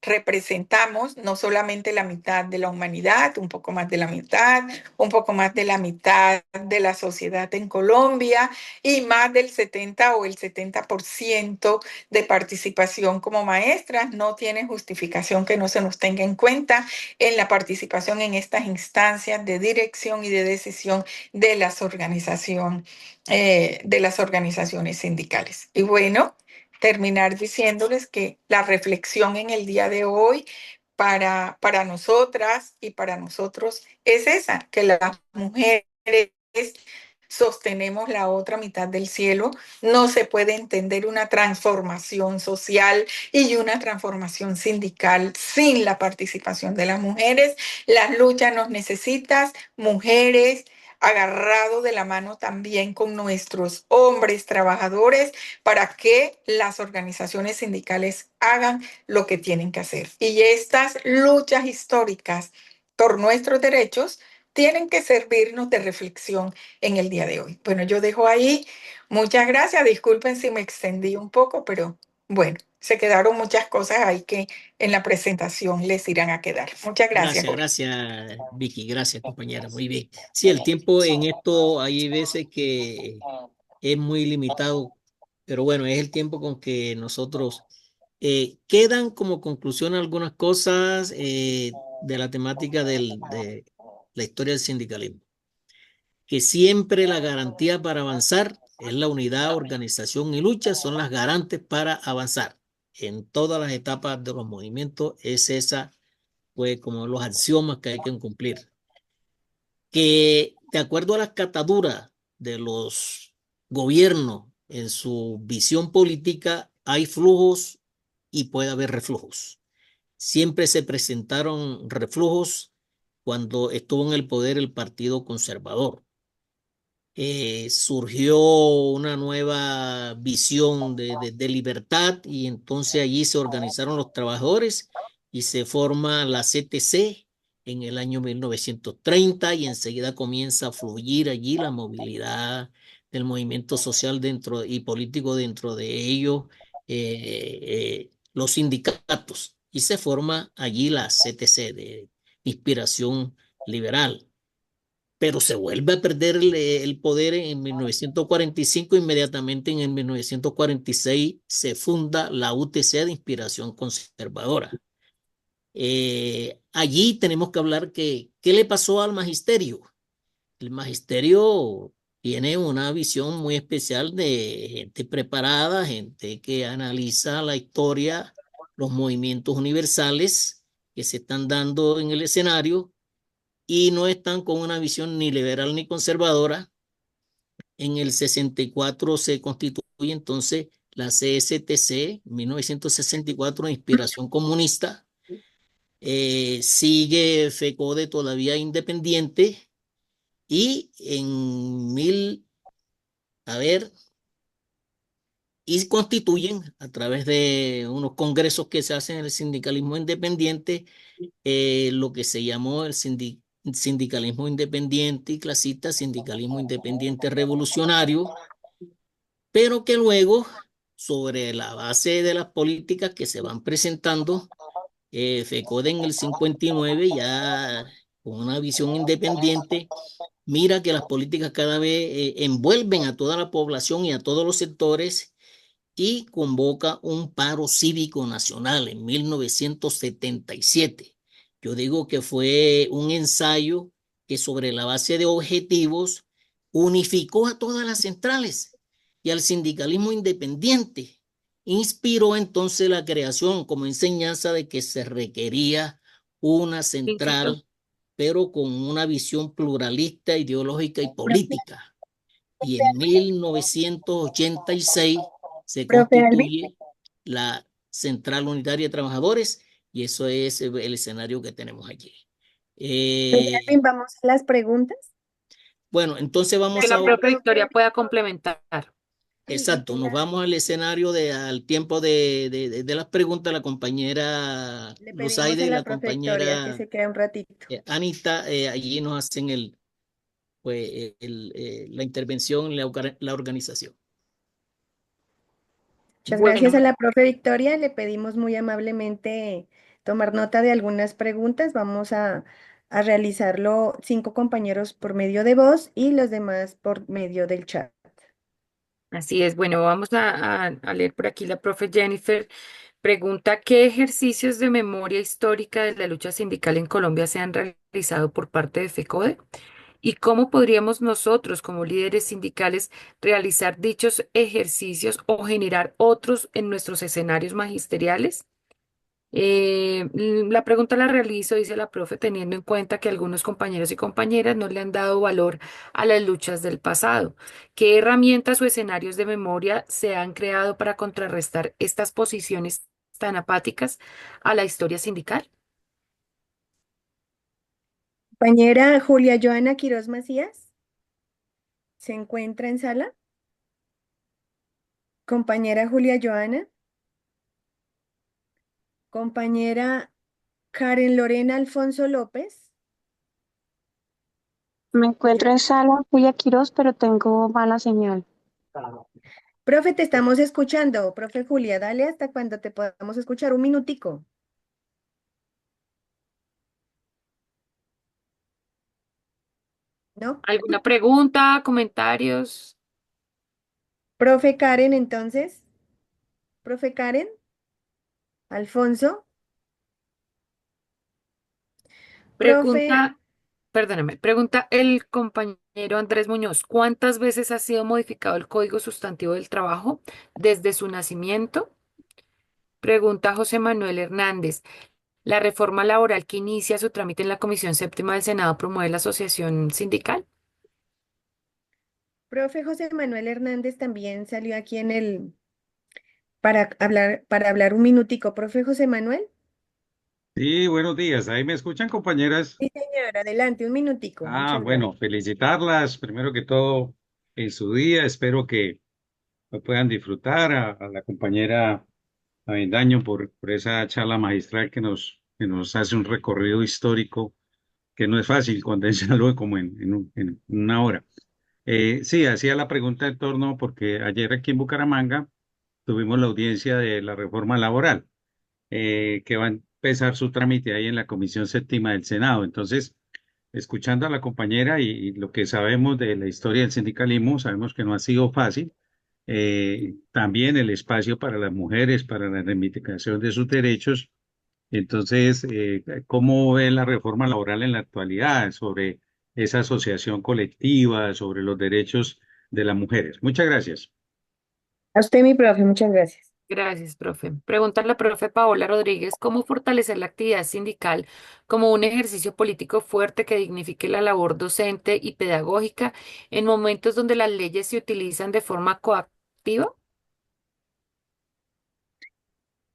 representamos no solamente la mitad de la humanidad, un poco más de la mitad, un poco más de la mitad de la sociedad en Colombia y más del 70 o el 70% de participación como maestras. No tiene justificación que no se nos tenga en cuenta en la participación en estas instancias de dirección y de decisión de de las organizaciones sindicales. Y bueno, terminar diciéndoles que la reflexión en el día de hoy para nosotras y para nosotros es esa, que las mujeres sostenemos la otra mitad del cielo. No se puede entender una transformación social y una transformación sindical sin la participación de las mujeres. Las luchas nos necesitan, mujeres, agarrado de la mano también con nuestros hombres trabajadores para que las organizaciones sindicales hagan lo que tienen que hacer. Y estas luchas históricas por nuestros derechos tienen que servirnos de reflexión en el día de hoy. Bueno, yo dejo ahí. Muchas gracias. Disculpen si me extendí un poco, pero bueno, se quedaron muchas cosas ahí que en la presentación les irán a quedar. Muchas gracias, Gracias, Jorge. gracias, Vicky. Gracias, compañera. Muy bien. Sí, el tiempo en esto hay veces que es muy limitado, pero bueno, es el tiempo con que nosotros quedan como conclusión algunas cosas de la temática de la historia del sindicalismo, que siempre la garantía para avanzar es la unidad, organización y lucha, son las garantes para avanzar. En todas las etapas de los movimientos es esa, pues como los axiomas que hay que cumplir. Que de acuerdo a las cataduras de los gobiernos en su visión política, hay flujos y puede haber reflujos. Siempre se presentaron reflujos cuando estuvo en el poder el Partido Conservador. Surgió una nueva visión de libertad y entonces allí se organizaron los trabajadores y se forma la CTC en el año 1930 y enseguida comienza a fluir allí la movilidad del movimiento social dentro y político dentro de ello, los sindicatos y se forma allí la CTC de inspiración liberal, pero se vuelve a perder el poder en 1945. Inmediatamente en el 1946 se funda la UTC de inspiración conservadora. Allí tenemos que hablar que, ¿qué le pasó al magisterio? El magisterio tiene una visión muy especial de gente preparada, gente que analiza la historia, los movimientos universales que se están dando en el escenario y no están con una visión ni liberal ni conservadora. En el 64 se constituye entonces la CSTC, 1964, de inspiración comunista. Sigue FECODE todavía independiente y en a ver, y constituyen a través de unos congresos que se hacen en el sindicalismo independiente, lo que se llamó el sindicalismo independiente y clasista, sindicalismo independiente revolucionario, pero que luego, sobre la base de las políticas que se van presentando, FECODE en el 59, ya con una visión independiente, mira que las políticas cada vez envuelven a toda la población y a todos los sectores, y convoca un paro cívico nacional en 1977. Yo digo que fue un ensayo que, sobre la base de objetivos, unificó a todas las centrales y al sindicalismo independiente. Inspiró entonces la creación como enseñanza de que se requería una Lincito. central, pero con una visión pluralista, ideológica y política. Y en 1986 se Profe Alvin, constituye la Central Unitaria de Trabajadores, y eso es el escenario que tenemos allí. profe Eh, Alvin, vamos a las preguntas. bueno, entonces Que vamos la a, propia Victoria pueda complementar. Ay, qué exacto, nos pena. vamos al escenario al tiempo de las preguntas. La compañera Le pedimos Luzaide a y la la profe Victoria que compañera se quede un ratito. Anita, allí nos hacen la intervención, la organización. Muchas gracias a Bueno, la profe Victoria. Le pedimos muy amablemente tomar nota de algunas preguntas. Vamos a realizarlo 5 compañeros por medio de voz y los demás por medio del chat. así es. Bueno, vamos a leer por aquí la profe Jennifer. Pregunta, ¿qué ejercicios de memoria histórica de la lucha sindical en Colombia se han realizado por parte de FECODE? ¿Y cómo podríamos nosotros, como líderes sindicales, realizar dichos ejercicios o generar otros en nuestros escenarios magisteriales? La pregunta la realizo, dice la profe, teniendo en cuenta que algunos compañeros y compañeras no le han dado valor a las luchas del pasado. ¿Qué herramientas o escenarios de memoria se han creado para contrarrestar estas posiciones tan apáticas a la historia sindical? Compañera Julia Joana Quiroz Macías, ¿se encuentra en sala? Compañera Julia Joana. Compañera Karen Lorena Alfonso López. Me encuentro en sala, Julia Quirós, pero tengo mala señal. Profe, te estamos escuchando. Profe Julia, dale hasta cuando te podamos escuchar. Un minutico. ¿No? ¿Alguna pregunta, comentarios? Profe Karen, entonces. Profe Karen, Alfonso. Profe, Pregunta, perdóname, pregunta el compañero Andrés Muñoz, ¿cuántas veces ha sido modificado el Código Sustantivo del Trabajo desde su nacimiento? Pregunta José Manuel Hernández, ¿la reforma laboral que inicia su trámite en la Comisión Séptima del Senado promueve la asociación sindical? profe José Manuel Hernández también salió aquí para hablar un minutico. Profe José Manuel. Sí, buenos días. ¿Ahí me escuchan, compañeras? Sí, señor, adelante, un minutico. Muchas gracias. Bueno, felicitarlas primero que todo en su día. Espero que lo puedan disfrutar a la compañera Avendaño por esa charla magistral que nos hace un recorrido histórico que no es fácil condensarlo como en una hora. Sí, hacía la pregunta en torno porque ayer aquí en Bucaramanga tuvimos la audiencia de la reforma laboral, que va a empezar su trámite ahí en la Comisión Séptima del Senado. Entonces, escuchando a la compañera y lo que sabemos de la historia del sindicalismo, sabemos que no ha sido fácil. También el espacio para las mujeres, para la reivindicación de sus derechos. Entonces, ¿cómo ve la reforma laboral en la actualidad sobre esa asociación colectiva, sobre los derechos de las mujeres? Muchas gracias. A usted, mi profe, muchas gracias. Gracias, profe. Pregunta la profe Paola Rodríguez, ¿cómo fortalecer la actividad sindical como un ejercicio político fuerte que dignifique la labor docente y pedagógica en momentos donde las leyes se utilizan de forma coactiva?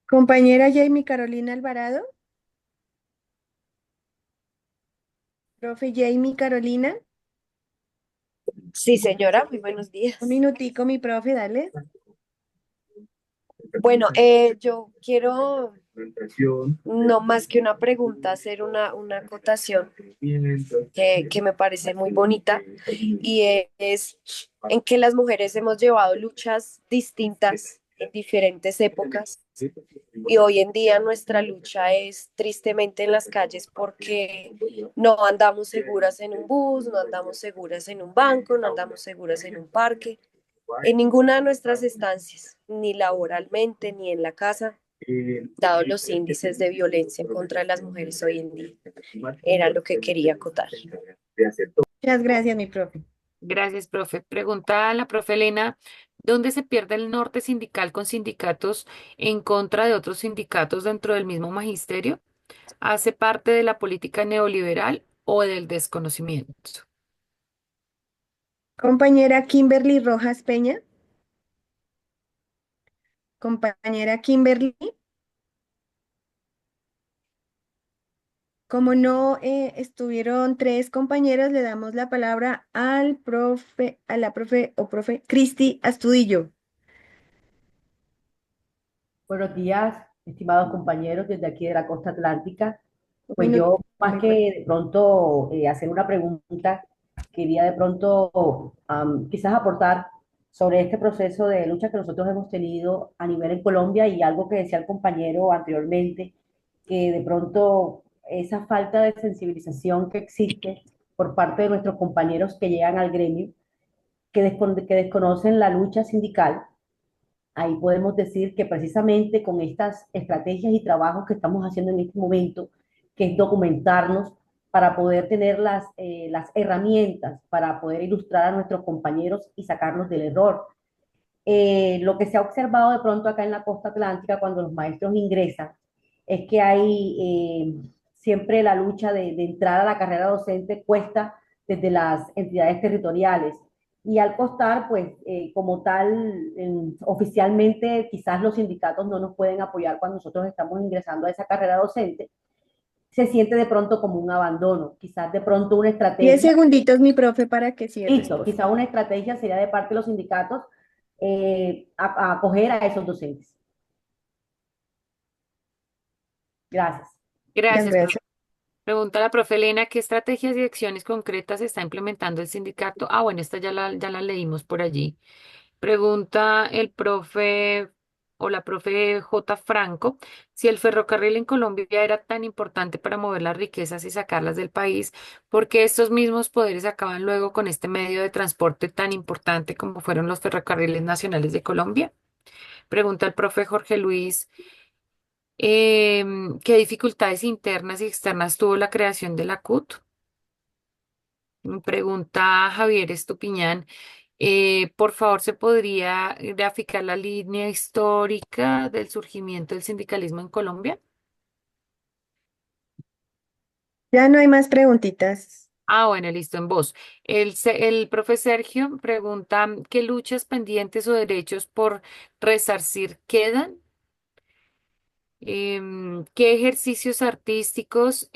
Compañera Jamie Carolina Alvarado. Profe Jamie Carolina. Sí, señora, muy buenos Un días. minutico, mi profe, dale. Bueno, yo quiero, no más que una pregunta, hacer una acotación que me parece muy bonita y es en que las mujeres hemos llevado luchas distintas en diferentes épocas y hoy en día nuestra lucha es tristemente en las calles porque no andamos seguras en un bus, no andamos seguras en un banco, no andamos seguras en un parque, en ninguna de nuestras estancias, ni laboralmente, ni en la casa, dado los índices de violencia contra las mujeres hoy en día. Era lo que quería acotar. Muchas gracias, mi profe. Gracias, profe. Pregunta a la profe Elena, ¿dónde se pierde el norte sindical con sindicatos en contra de otros sindicatos dentro del mismo magisterio? ¿Hace parte de la política neoliberal o del desconocimiento? Compañera Kimberly Rojas Peña. Compañera Kimberly. Como no estuvieron tres compañeros, le damos la palabra al profe, a la profe o profe Cristi Astudillo. Buenos días, estimados compañeros desde aquí de la costa atlántica. Pues Bueno, yo, más que de pronto hacer una pregunta, quería de pronto quizás aportar sobre este proceso de lucha que nosotros hemos tenido a nivel en Colombia y algo que decía el compañero anteriormente, que de pronto esa falta de sensibilización que existe por parte de nuestros compañeros que llegan al gremio, que desconocen la lucha sindical. Ahí podemos decir que precisamente con estas estrategias y trabajos que estamos haciendo en este momento, que es documentarnos para poder tener las herramientas para poder ilustrar a nuestros compañeros y sacarnos del error. Lo que se ha observado de pronto acá en la costa atlántica cuando los maestros ingresan es que hay siempre la lucha de entrar a la carrera docente cuesta desde las entidades territoriales. Y al costar, pues como tal, oficialmente quizás los sindicatos no nos pueden apoyar cuando nosotros estamos ingresando a esa carrera docente, se siente de pronto como un abandono. Quizás de pronto una 10 estrategia, segunditos, mi profe, para que cierres, listo, por quizás favor. una estrategia sería de parte de los sindicatos a acoger a esos docentes. Gracias. Muchas Gracias, profe. gracias. Pregunta a la profe Elena, ¿qué estrategias y acciones concretas está implementando el sindicato? Ah, bueno, esta ya la leímos por allí. Pregunta el profe o la profe J. Franco, si el ferrocarril en Colombia era tan importante para mover las riquezas y sacarlas del país, ¿por qué estos mismos poderes acaban luego con este medio de transporte tan importante como fueron los ferrocarriles nacionales de Colombia? Pregunta el profe Jorge Luis, ¿qué dificultades internas y externas tuvo la creación de la CUT? Pregunta Javier Estupiñán. Por favor, ¿se podría graficar la línea histórica del surgimiento del sindicalismo en Colombia? Ya no hay más preguntitas. Ah, bueno, listo, en voz. El profe Sergio pregunta, ¿qué luchas pendientes o derechos por resarcir quedan? ¿Qué ejercicios artísticos,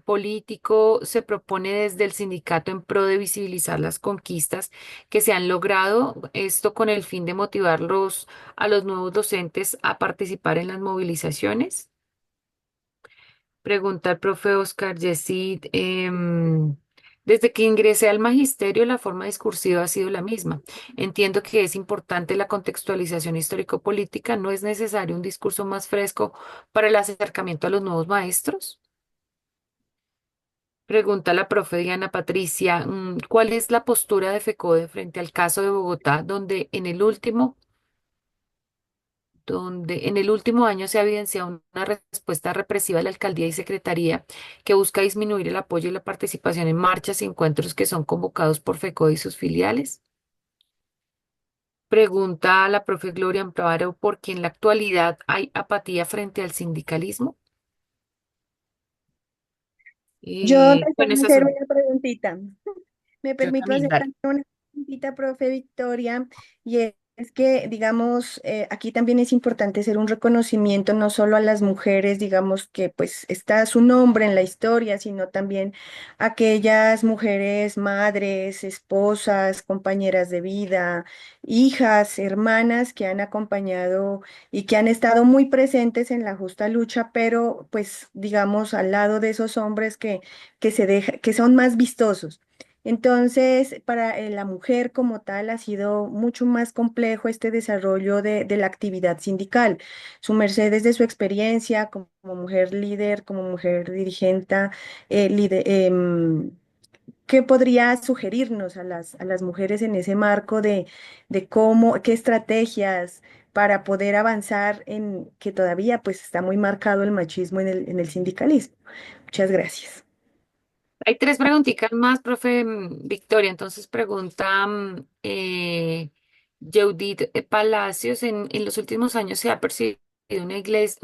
políticos se propone desde el sindicato en pro de visibilizar las conquistas que se han logrado? Esto con el fin de motivarlos a los nuevos docentes a participar en las movilizaciones. Pregunta el profe Oscar Yesid. Desde que ingresé al magisterio, la forma discursiva ha sido la misma. Entiendo que es importante la contextualización histórico-política. ¿No es necesario un discurso más fresco para el acercamiento a los nuevos maestros? Pregunta la profe Diana Patricia. ¿Cuál es la postura de FECODE frente al caso de Bogotá, donde en el último año se ha evidenciado una respuesta represiva de la alcaldía y secretaría que busca disminuir el apoyo y la participación en marchas y encuentros que son convocados por FECODE y sus filiales? Pregunta a la profe Gloria Amparo por qué en la actualidad hay apatía frente al sindicalismo. Yo Bueno, deseo esas hacer son. una preguntita. Me Yo permito también, hacer dale. también una preguntita, profe Victoria, y Es que, digamos, aquí también es importante hacer un reconocimiento no solo a las mujeres, digamos, que pues está su nombre en la historia, sino también a aquellas mujeres, madres, esposas, compañeras de vida, hijas, hermanas que han acompañado y que han estado muy presentes en la justa lucha, pero pues, digamos, al lado de esos hombres que son más vistosos. Entonces, para la mujer como tal ha sido mucho más complejo este desarrollo de la actividad sindical. Su merced desde su experiencia como mujer líder, como mujer dirigente, ¿qué podría sugerirnos a las mujeres en ese marco de cómo, qué estrategias para poder avanzar en que todavía pues está muy marcado el machismo en el sindicalismo? Muchas gracias. Hay tres preguntitas más, profe Victoria. Entonces pregunta Judith Palacios, en los últimos años se ha percibido una iglesia,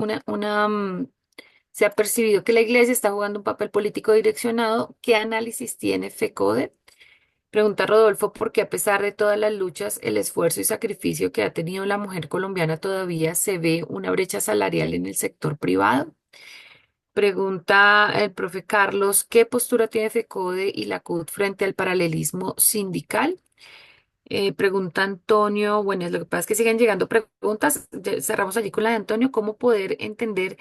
se ha percibido que la iglesia está jugando un papel político direccionado. ¿Qué análisis tiene FECODE? Pregunta Rodolfo, porque a pesar de todas las luchas, el esfuerzo y sacrificio que ha tenido la mujer colombiana todavía se ve una brecha salarial en el sector privado. Pregunta el profe Carlos, ¿qué postura tiene FECODE y la CUT frente al paralelismo sindical? Pregunta Antonio, bueno, lo que pasa es que siguen llegando preguntas, ya cerramos allí con la de Antonio, ¿cómo poder entender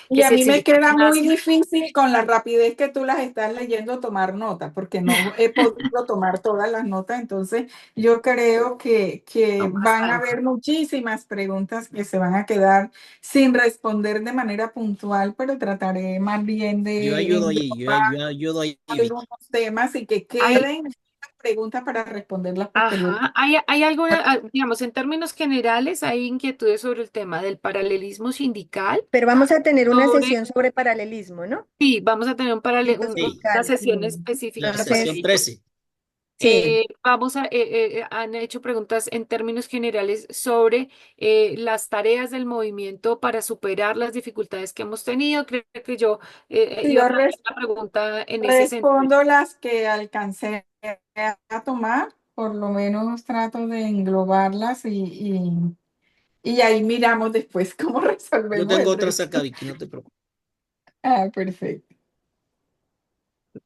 Y que a si el mí me sindicato queda muy nace? difícil con la rapidez que tú las estás leyendo tomar nota, porque no he podido tomar todas las notas, entonces yo creo que Vamos van a a- haber muchísimas preguntas que se van a quedar sin responder de manera puntual, pero trataré más bien Yo de ayudo allí, englobar yo ayudo allí, Vicky. algunos temas y que Hay, queden las preguntas para responderlas posteriormente. ajá, hay alguna, digamos, en términos generales, hay inquietudes sobre el tema del paralelismo sindical, Pero vamos a tener una sobre, sesión sobre paralelismo, ¿no? sí, vamos a tener Tipo Sí, una sindical. sesión específica la para sesión Entonces, ello. 13. sí, Han hecho preguntas en términos generales sobre las tareas del movimiento para superar las dificultades que hemos tenido. Creo que yo Sí, iba a yo plantear la pregunta en ese sentido. respondo las que alcancé a tomar, por lo menos trato de englobarlas y ahí miramos después cómo Yo resolvemos tengo el otras acá, resto. Vicky, no te preocupes. Ah, perfecto.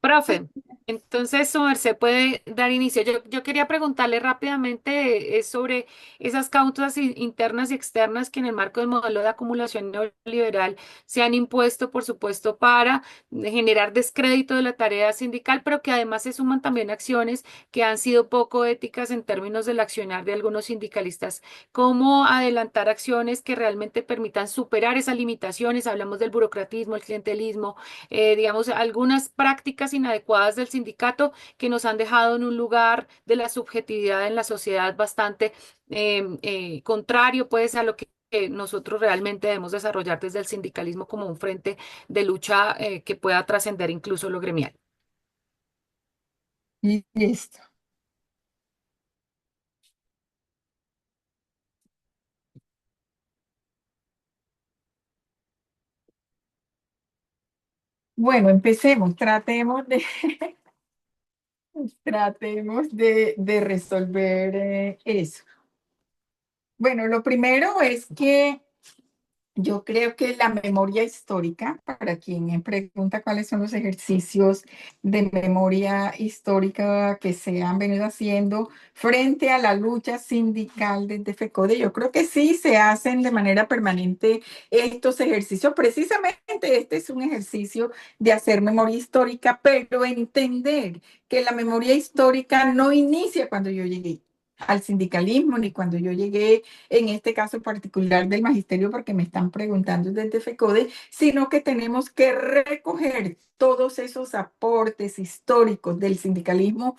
Profe, entonces su merced puede dar inicio. Yo quería preguntarle rápidamente sobre esas causas internas y externas que en el marco del modelo de acumulación neoliberal se han impuesto, por supuesto, para generar descrédito de la tarea sindical, pero que además se suman también acciones que han sido poco éticas en términos del accionar de algunos sindicalistas. ¿Cómo adelantar acciones que realmente permitan superar esas limitaciones? Hablamos del burocratismo, el clientelismo, digamos, algunas prácticas inadecuadas del sindicato que nos han dejado en un lugar de la subjetividad en la sociedad bastante contrario, pues, a lo que nosotros realmente debemos desarrollar desde el sindicalismo como un frente de lucha que pueda trascender incluso lo gremial. Y listo. Bueno, empecemos. Tratemos de resolver eso. Bueno, lo primero es que yo creo que la memoria histórica, para quien me pregunta cuáles son los ejercicios de memoria histórica que se han venido haciendo frente a la lucha sindical desde FECODE, yo creo que sí se hacen de manera permanente estos ejercicios. Precisamente este es un ejercicio de hacer memoria histórica, pero entender que la memoria histórica no inicia cuando yo llegué al sindicalismo, ni cuando yo llegué en este caso particular del magisterio, porque me están preguntando desde FECODE, sino que tenemos que recoger todos esos aportes históricos del sindicalismo,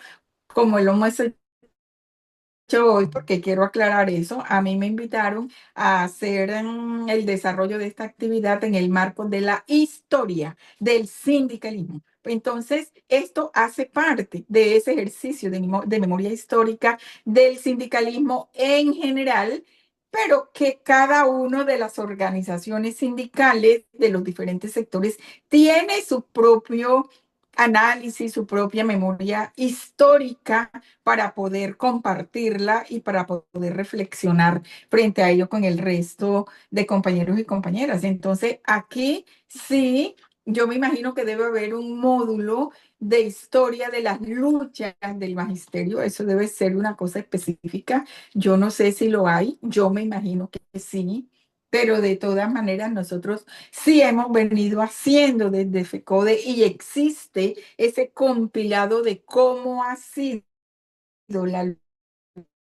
como lo hemos hecho hoy, porque quiero aclarar eso. A mí me invitaron a hacer el desarrollo de esta actividad en el marco de la historia del sindicalismo. Entonces, esto hace parte de ese ejercicio de memoria histórica del sindicalismo en general, pero que cada una de las organizaciones sindicales de los diferentes sectores tiene su propio análisis, su propia memoria histórica para poder compartirla y para poder reflexionar frente a ello con el resto de compañeros y compañeras. Entonces, aquí sí, yo me imagino que debe haber un módulo de historia de las luchas del magisterio. Eso debe ser una cosa específica. Yo no sé si lo hay, yo me imagino que sí, pero de todas maneras nosotros sí hemos venido haciendo desde FECODE y existe ese compilado de cómo ha sido la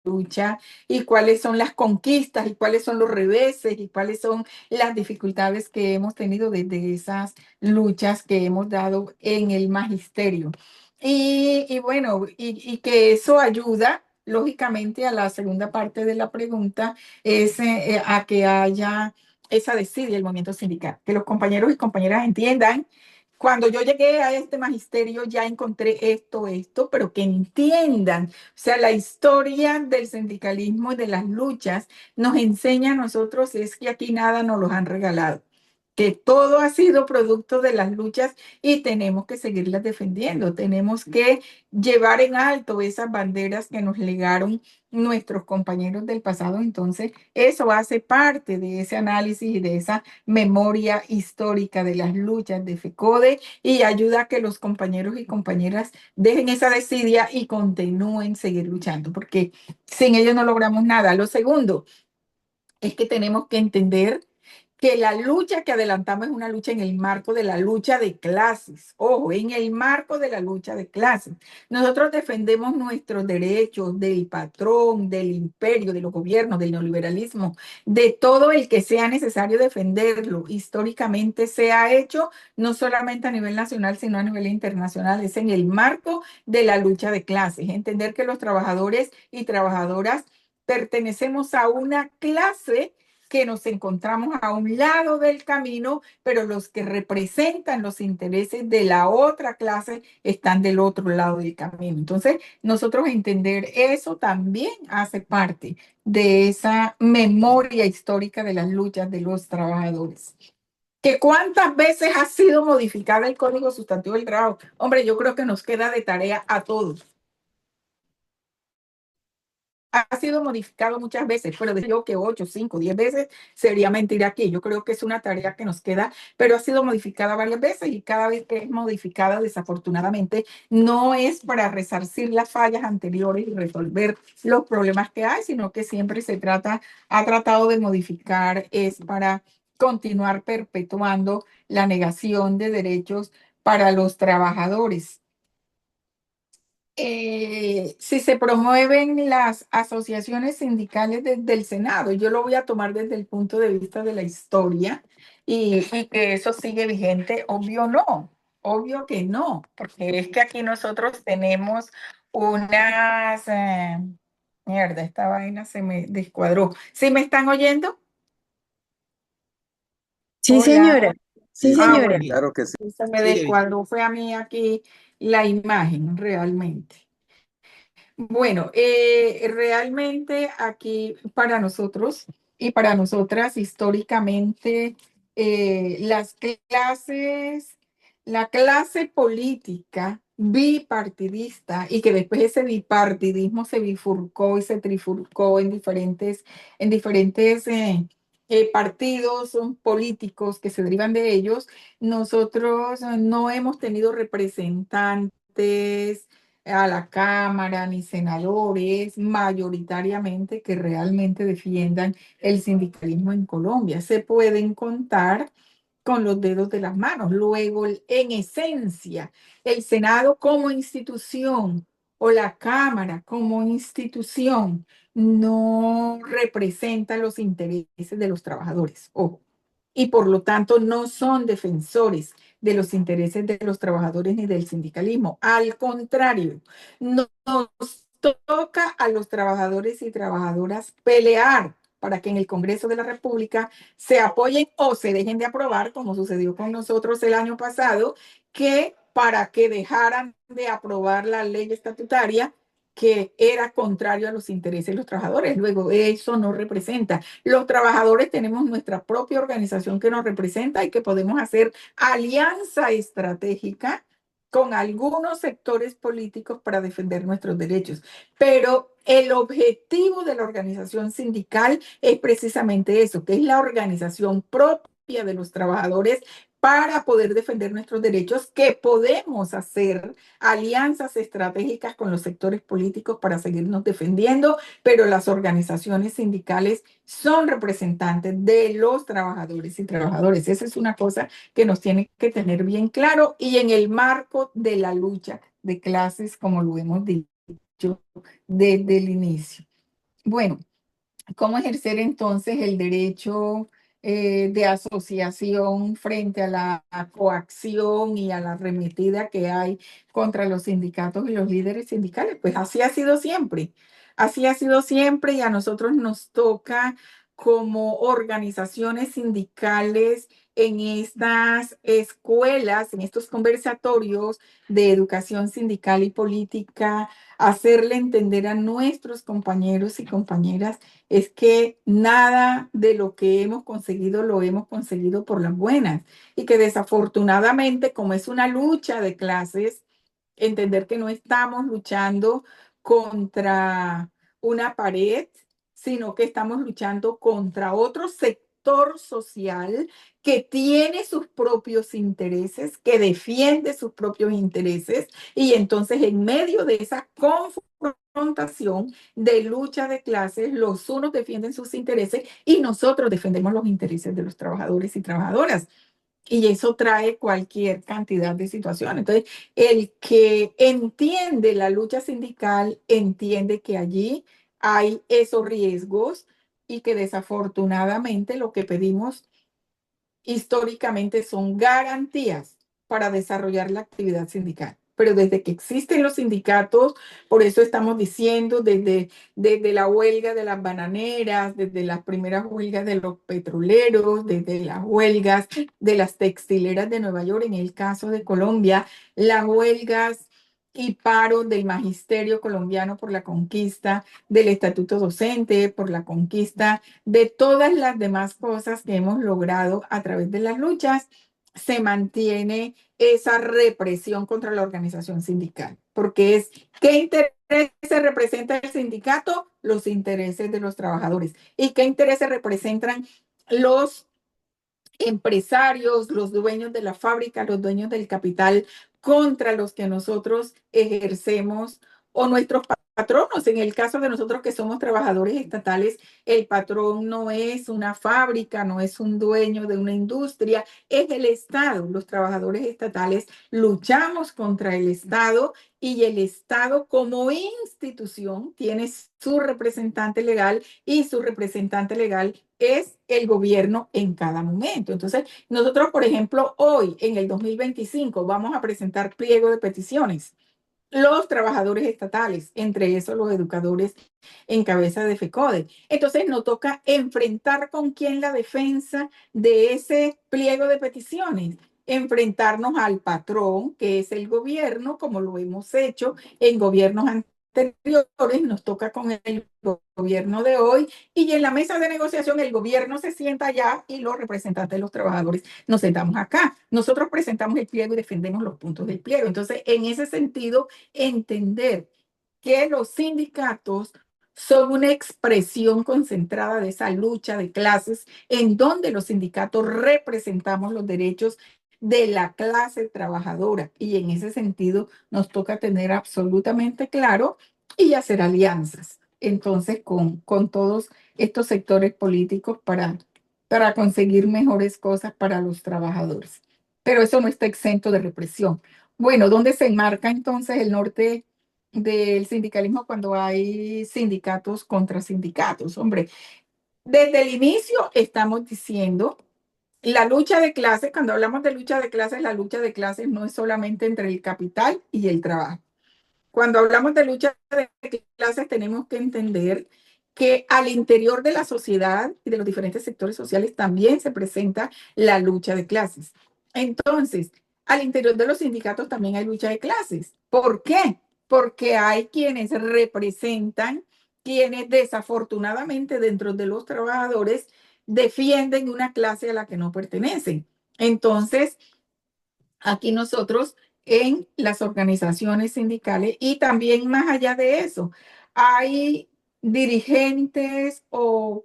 lucha y cuáles son las conquistas y cuáles son los reveses y cuáles son las dificultades que hemos tenido desde esas luchas que hemos dado en el magisterio. Y bueno, y que eso ayuda, lógicamente, a la segunda parte de la pregunta, es a que haya esa desidia del movimiento sindical, que los compañeros y compañeras entiendan. Cuando yo llegué a este magisterio ya encontré esto, pero que entiendan, o sea, la historia del sindicalismo y de las luchas nos enseña a nosotros es que aquí nada nos los han regalado, que todo ha sido producto de las luchas y tenemos que seguirlas defendiendo, tenemos que llevar en alto esas banderas que nos legaron nuestros compañeros del pasado. Entonces, eso hace parte de ese análisis y de esa memoria histórica de las luchas de FECODE y ayuda a que los compañeros y compañeras dejen esa desidia y continúen seguir luchando, porque sin ellos no logramos nada. Lo segundo es que tenemos que entender que la lucha que adelantamos es una lucha en el marco de la lucha de clases. Ojo, en el marco de la lucha de clases. Nosotros defendemos nuestros derechos del patrón, del imperio, de los gobiernos, del neoliberalismo, de todo el que sea necesario defenderlo. Históricamente se ha hecho, no solamente a nivel nacional, sino a nivel internacional. Es en el marco de la lucha de clases. Entender que los trabajadores y trabajadoras pertenecemos a una clase que nos encontramos a un lado del camino, pero los que representan los intereses de la otra clase están del otro lado del camino. Entonces, nosotros entender eso también hace parte de esa memoria histórica de las luchas de los trabajadores. ¿Que cuántas veces ha sido modificada el Código Sustantivo del Trabajo? Hombre, yo creo que nos queda de tarea a todos. Ha sido modificado muchas veces, pero digo que 8, 5, 10 veces sería mentir aquí. Yo creo que es una tarea que nos queda, pero ha sido modificada varias veces y cada vez que es modificada, desafortunadamente, no es para resarcir las fallas anteriores y resolver los problemas que hay, sino que siempre ha tratado de modificar, es para continuar perpetuando la negación de derechos para los trabajadores. Si se promueven las asociaciones sindicales desde el Senado, yo lo voy a tomar desde el punto de vista de la historia y que eso sigue vigente, obvio no, obvio que no, porque es que aquí nosotros tenemos unas, mierda, esta vaina se me descuadró. ¿Sí me están oyendo? Sí, Hola. señora. Sí, Ah, señora. bueno, Claro que sí. se me Sigue. descuadró, fue a mí aquí la imagen realmente. Bueno, realmente aquí para nosotros y para nosotras históricamente las clases, la clase política bipartidista y que después ese bipartidismo se bifurcó y se trifurcó en diferentes partidos políticos que se derivan de ellos, nosotros no hemos tenido representantes a la Cámara ni senadores mayoritariamente que realmente defiendan el sindicalismo en Colombia. Se pueden contar con los dedos de las manos. Luego, en esencia, el Senado como institución o la Cámara como institución no representa los intereses de los trabajadores. Ojo. Y por lo tanto no son defensores de los intereses de los trabajadores ni del sindicalismo. Al contrario, nos toca a los trabajadores y trabajadoras pelear para que en el Congreso de la República se apoyen o se dejen de aprobar, como sucedió con nosotros el año pasado, que para que dejaran de aprobar la ley estatutaria que era contrario a los intereses de los trabajadores. Luego, eso no representa. Los trabajadores tenemos nuestra propia organización que nos representa y que podemos hacer alianza estratégica con algunos sectores políticos para defender nuestros derechos, pero el objetivo de la organización sindical es precisamente eso, que es la organización propia de los trabajadores para poder defender nuestros derechos, que podemos hacer alianzas estratégicas con los sectores políticos para seguirnos defendiendo, pero las organizaciones sindicales son representantes de los trabajadores y trabajadoras. Esa es una cosa que nos tiene que tener bien claro y en el marco de la lucha de clases, como lo hemos dicho desde el inicio. Bueno, ¿cómo ejercer entonces el derecho de asociación frente a la coacción y a la arremetida que hay contra los sindicatos y los líderes sindicales? Pues así ha sido siempre. Así ha sido siempre y a nosotros nos toca como organizaciones sindicales en estas escuelas, en estos conversatorios de educación sindical y política, hacerle entender a nuestros compañeros y compañeras es que nada de lo que hemos conseguido lo hemos conseguido por las buenas y que desafortunadamente, como es una lucha de clases, entender que no estamos luchando contra una pared, sino que estamos luchando contra otro sector social que tiene sus propios intereses, que defiende sus propios intereses y entonces en medio de esa confrontación de lucha de clases, los unos defienden sus intereses y nosotros defendemos los intereses de los trabajadores y trabajadoras. Y eso trae cualquier cantidad de situaciones. Entonces, el que entiende la lucha sindical entiende que allí hay esos riesgos y que desafortunadamente lo que pedimos históricamente son garantías para desarrollar la actividad sindical. Pero desde que existen los sindicatos, por eso estamos diciendo, desde la huelga de las bananeras, desde las primeras huelgas de los petroleros, desde las huelgas de las textileras de Nueva York, en el caso de Colombia, las huelgas y paros del magisterio colombiano por la conquista del estatuto docente, por la conquista de todas las demás cosas que hemos logrado a través de las luchas, se mantiene esa represión contra la organización sindical, porque es ¿qué intereses representa el sindicato? Los intereses de los trabajadores. ¿Y qué intereses representan los empresarios, los dueños de la fábrica, los dueños del capital contra los que nosotros ejercemos o nuestros patronos? En el caso de nosotros que somos trabajadores estatales, el patrón no es una fábrica, no es un dueño de una industria, es el Estado. Los trabajadores estatales luchamos contra el Estado y el Estado como institución tiene su representante legal y su representante legal es el gobierno en cada momento. Entonces, nosotros, por ejemplo, hoy en el 2025 vamos a presentar pliego de peticiones. Los trabajadores estatales, entre esos los educadores en cabeza de FECODE. Entonces nos toca enfrentar con quién la defensa de ese pliego de peticiones. Enfrentarnos al patrón, que es el gobierno, como lo hemos hecho en gobiernos anteriores, nos toca con el gobierno de hoy y en la mesa de negociación el gobierno se sienta allá y los representantes de los trabajadores nos sentamos acá. Nosotros presentamos el pliego y defendemos los puntos del pliego. Entonces, en ese sentido, entender que los sindicatos son una expresión concentrada de esa lucha de clases en donde los sindicatos representamos los derechos de la clase trabajadora y en ese sentido nos toca tener absolutamente claro y hacer alianzas entonces con todos estos sectores políticos para conseguir mejores cosas para los trabajadores. Pero eso no está exento de represión. Bueno, ¿dónde se enmarca entonces el norte del sindicalismo cuando hay sindicatos contra sindicatos? Hombre, desde el inicio estamos diciendo la lucha de clases, cuando hablamos de lucha de clases, la lucha de clases no es solamente entre el capital y el trabajo. Cuando hablamos de lucha de clases, tenemos que entender que al interior de la sociedad y de los diferentes sectores sociales también se presenta la lucha de clases. Entonces, al interior de los sindicatos también hay lucha de clases. ¿Por qué? Porque hay quienes representan, quienes desafortunadamente dentro de los trabajadores defienden una clase a la que no pertenecen. Entonces, aquí nosotros en las organizaciones sindicales y también más allá de eso, hay dirigentes o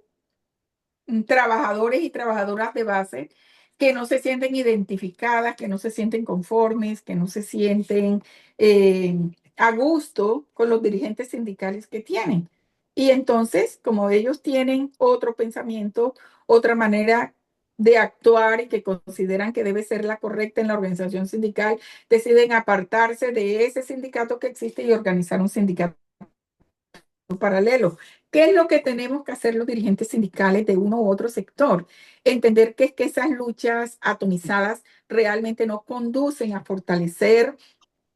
trabajadores y trabajadoras de base que no se sienten identificadas, que no se sienten conformes, que no se sienten eh, a gusto con los dirigentes sindicales que tienen. Y entonces, como ellos tienen otro pensamiento, otra manera de actuar y que consideran que debe ser la correcta en la organización sindical, deciden apartarse de ese sindicato que existe y organizar un sindicato paralelo. ¿Qué es lo que tenemos que hacer los dirigentes sindicales de uno u otro sector? Entender que es que esas luchas atomizadas realmente no conducen a fortalecer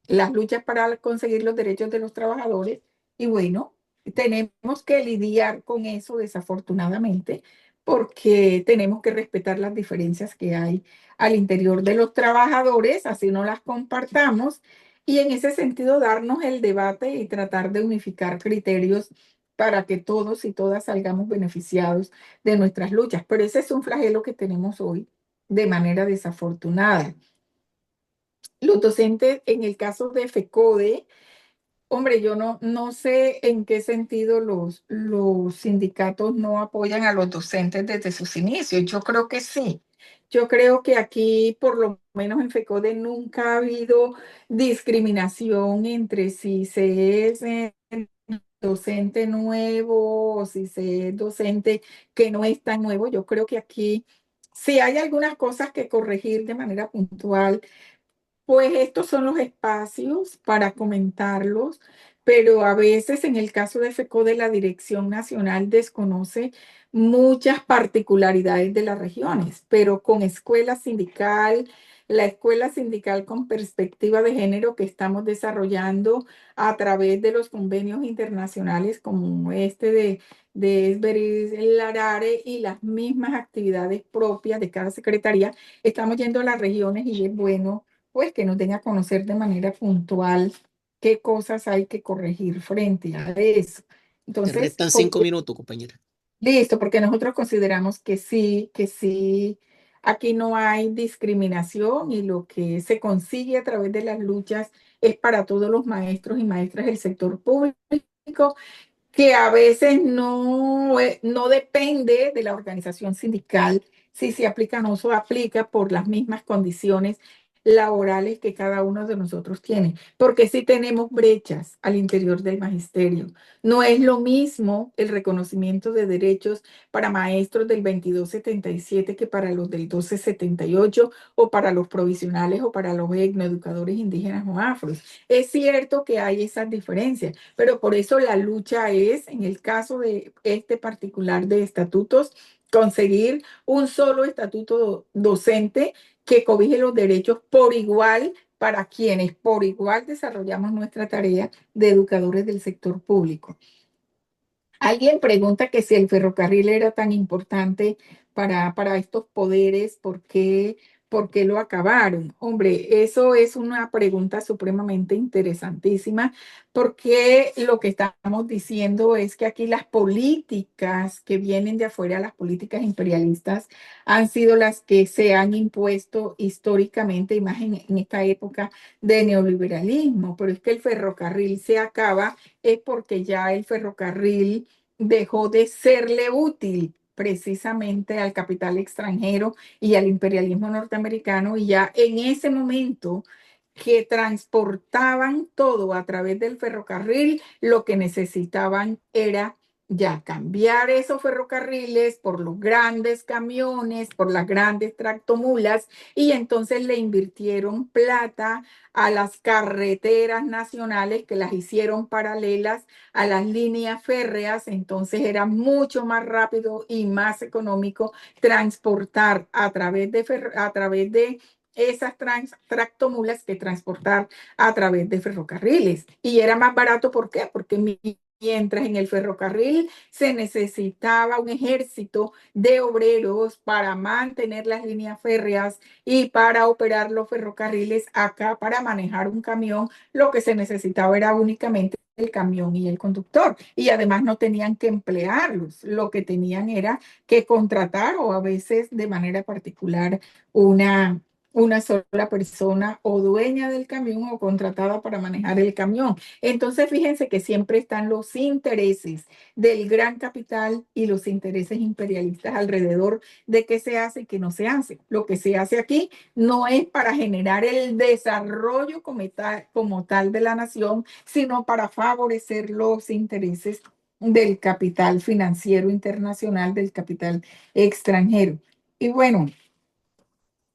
las luchas para conseguir los derechos de los trabajadores. Y bueno, tenemos que lidiar con eso desafortunadamente, porque tenemos que respetar las diferencias que hay al interior de los trabajadores, así no las compartamos, y en ese sentido darnos el debate y tratar de unificar criterios para que todos y todas salgamos beneficiados de nuestras luchas. Pero ese es un flagelo que tenemos hoy de manera desafortunada. Los docentes, en el caso de FECODE, hombre, yo no sé en qué sentido los sindicatos no apoyan a los docentes desde sus inicios. Yo creo que sí. Yo creo que aquí, por lo menos en FECODE, nunca ha habido discriminación entre si se es docente nuevo o si se es docente que no es tan nuevo. Yo creo que aquí sí hay algunas cosas que corregir de manera puntual, pues estos son los espacios para comentarlos, pero a veces en el caso de FECODE la Dirección Nacional desconoce muchas particularidades de las regiones, pero con escuela sindical, la escuela sindical con perspectiva de género que estamos desarrollando a través de los convenios internacionales como este de Esberis Larare y las mismas actividades propias de cada secretaría, estamos yendo a las regiones y es bueno pues que nos den a conocer de manera puntual qué cosas hay que corregir frente a eso. Te Entonces, restan 5 minutos, compañera. listo, porque nosotros consideramos que sí, aquí no hay discriminación y lo que se consigue a través de las luchas es para todos los maestros y maestras del sector público, que a veces no depende de la organización sindical si se aplica o no se aplica por las mismas condiciones laborales que cada uno de nosotros tiene, porque sí tenemos brechas al interior del magisterio. No es lo mismo el reconocimiento de derechos para maestros del 2277 que para los del 1278 o para los provisionales o para los etnoeducadores indígenas o afros. Es cierto que hay esas diferencias, pero por eso la lucha es, en el caso de este particular de estatutos, conseguir un solo estatuto docente que cobije los derechos por igual para quienes por igual desarrollamos nuestra tarea de educadores del sector público. Alguien pregunta que si el ferrocarril era tan importante para estos poderes, por qué lo acabaron? Hombre, eso es una pregunta supremamente interesantísima, porque lo que estamos diciendo es que aquí las políticas que vienen de afuera, las políticas imperialistas, han sido las que se han impuesto históricamente, y más en esta época de neoliberalismo, pero es que el ferrocarril se acaba es porque ya el ferrocarril dejó de serle útil precisamente al capital extranjero y al imperialismo norteamericano, y ya en ese momento que transportaban todo a través del ferrocarril, lo que necesitaban era ya cambiar esos ferrocarriles por los grandes camiones, por las grandes tractomulas, y entonces le invirtieron plata a las carreteras nacionales que las hicieron paralelas a las líneas férreas. Entonces era mucho más rápido y más económico transportar a través de esas tractomulas que transportar a través de ferrocarriles. Y era más barato, ¿por qué? Porque mientras en el ferrocarril se necesitaba un ejército de obreros para mantener las líneas férreas y para operar los ferrocarriles, acá para manejar un camión, lo que se necesitaba era únicamente el camión y el conductor. Y además no tenían que emplearlos, lo que tenían era que contratar o a veces de manera particular una sola persona o dueña del camión o contratada para manejar el camión. Entonces, fíjense que siempre están los intereses del gran capital y los intereses imperialistas alrededor de qué se hace y qué no se hace. Lo que se hace aquí no es para generar el desarrollo como tal de la nación, sino para favorecer los intereses del capital financiero internacional, del capital extranjero. Y bueno,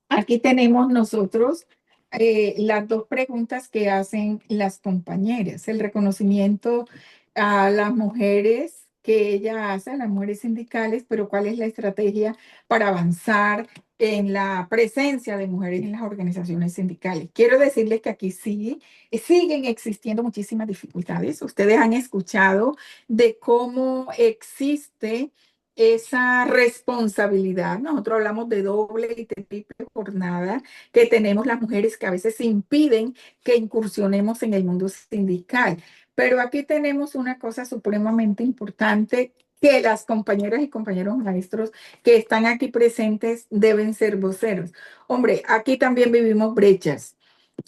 aquí tenemos nosotros las dos preguntas que hacen las compañeras. El reconocimiento a las mujeres que ella hace, a las mujeres sindicales, pero cuál es la estrategia para avanzar en la presencia de mujeres en las organizaciones sindicales. Quiero decirles que aquí sí siguen existiendo muchísimas dificultades. Ustedes han escuchado de cómo existe esa responsabilidad. Nosotros hablamos de doble y triple jornada que tenemos las mujeres que a veces impiden que incursionemos en el mundo sindical. Pero aquí tenemos una cosa supremamente importante que las compañeras y compañeros maestros que están aquí presentes deben ser voceros. Hombre, aquí también vivimos brechas.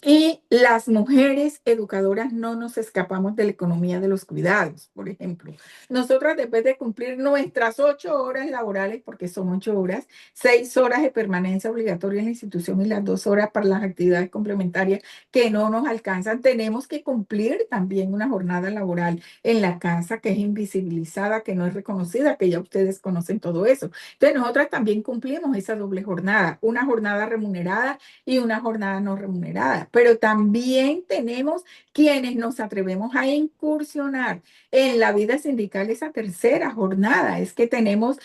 Y las mujeres educadoras no nos escapamos de la economía de los cuidados, por ejemplo. Nosotras, después de cumplir nuestras 8 horas laborales, porque son 8 horas, 6 horas de permanencia obligatoria en la institución y las 2 horas para las actividades complementarias que no nos alcanzan, tenemos que cumplir también una jornada laboral en la casa que es invisibilizada, que no es reconocida, que ya ustedes conocen todo eso. Entonces, nosotras también cumplimos esa doble jornada, una jornada remunerada y una jornada no remunerada. Pero también tenemos quienes nos atrevemos a incursionar en la vida sindical esa tercera jornada. Es que tenemos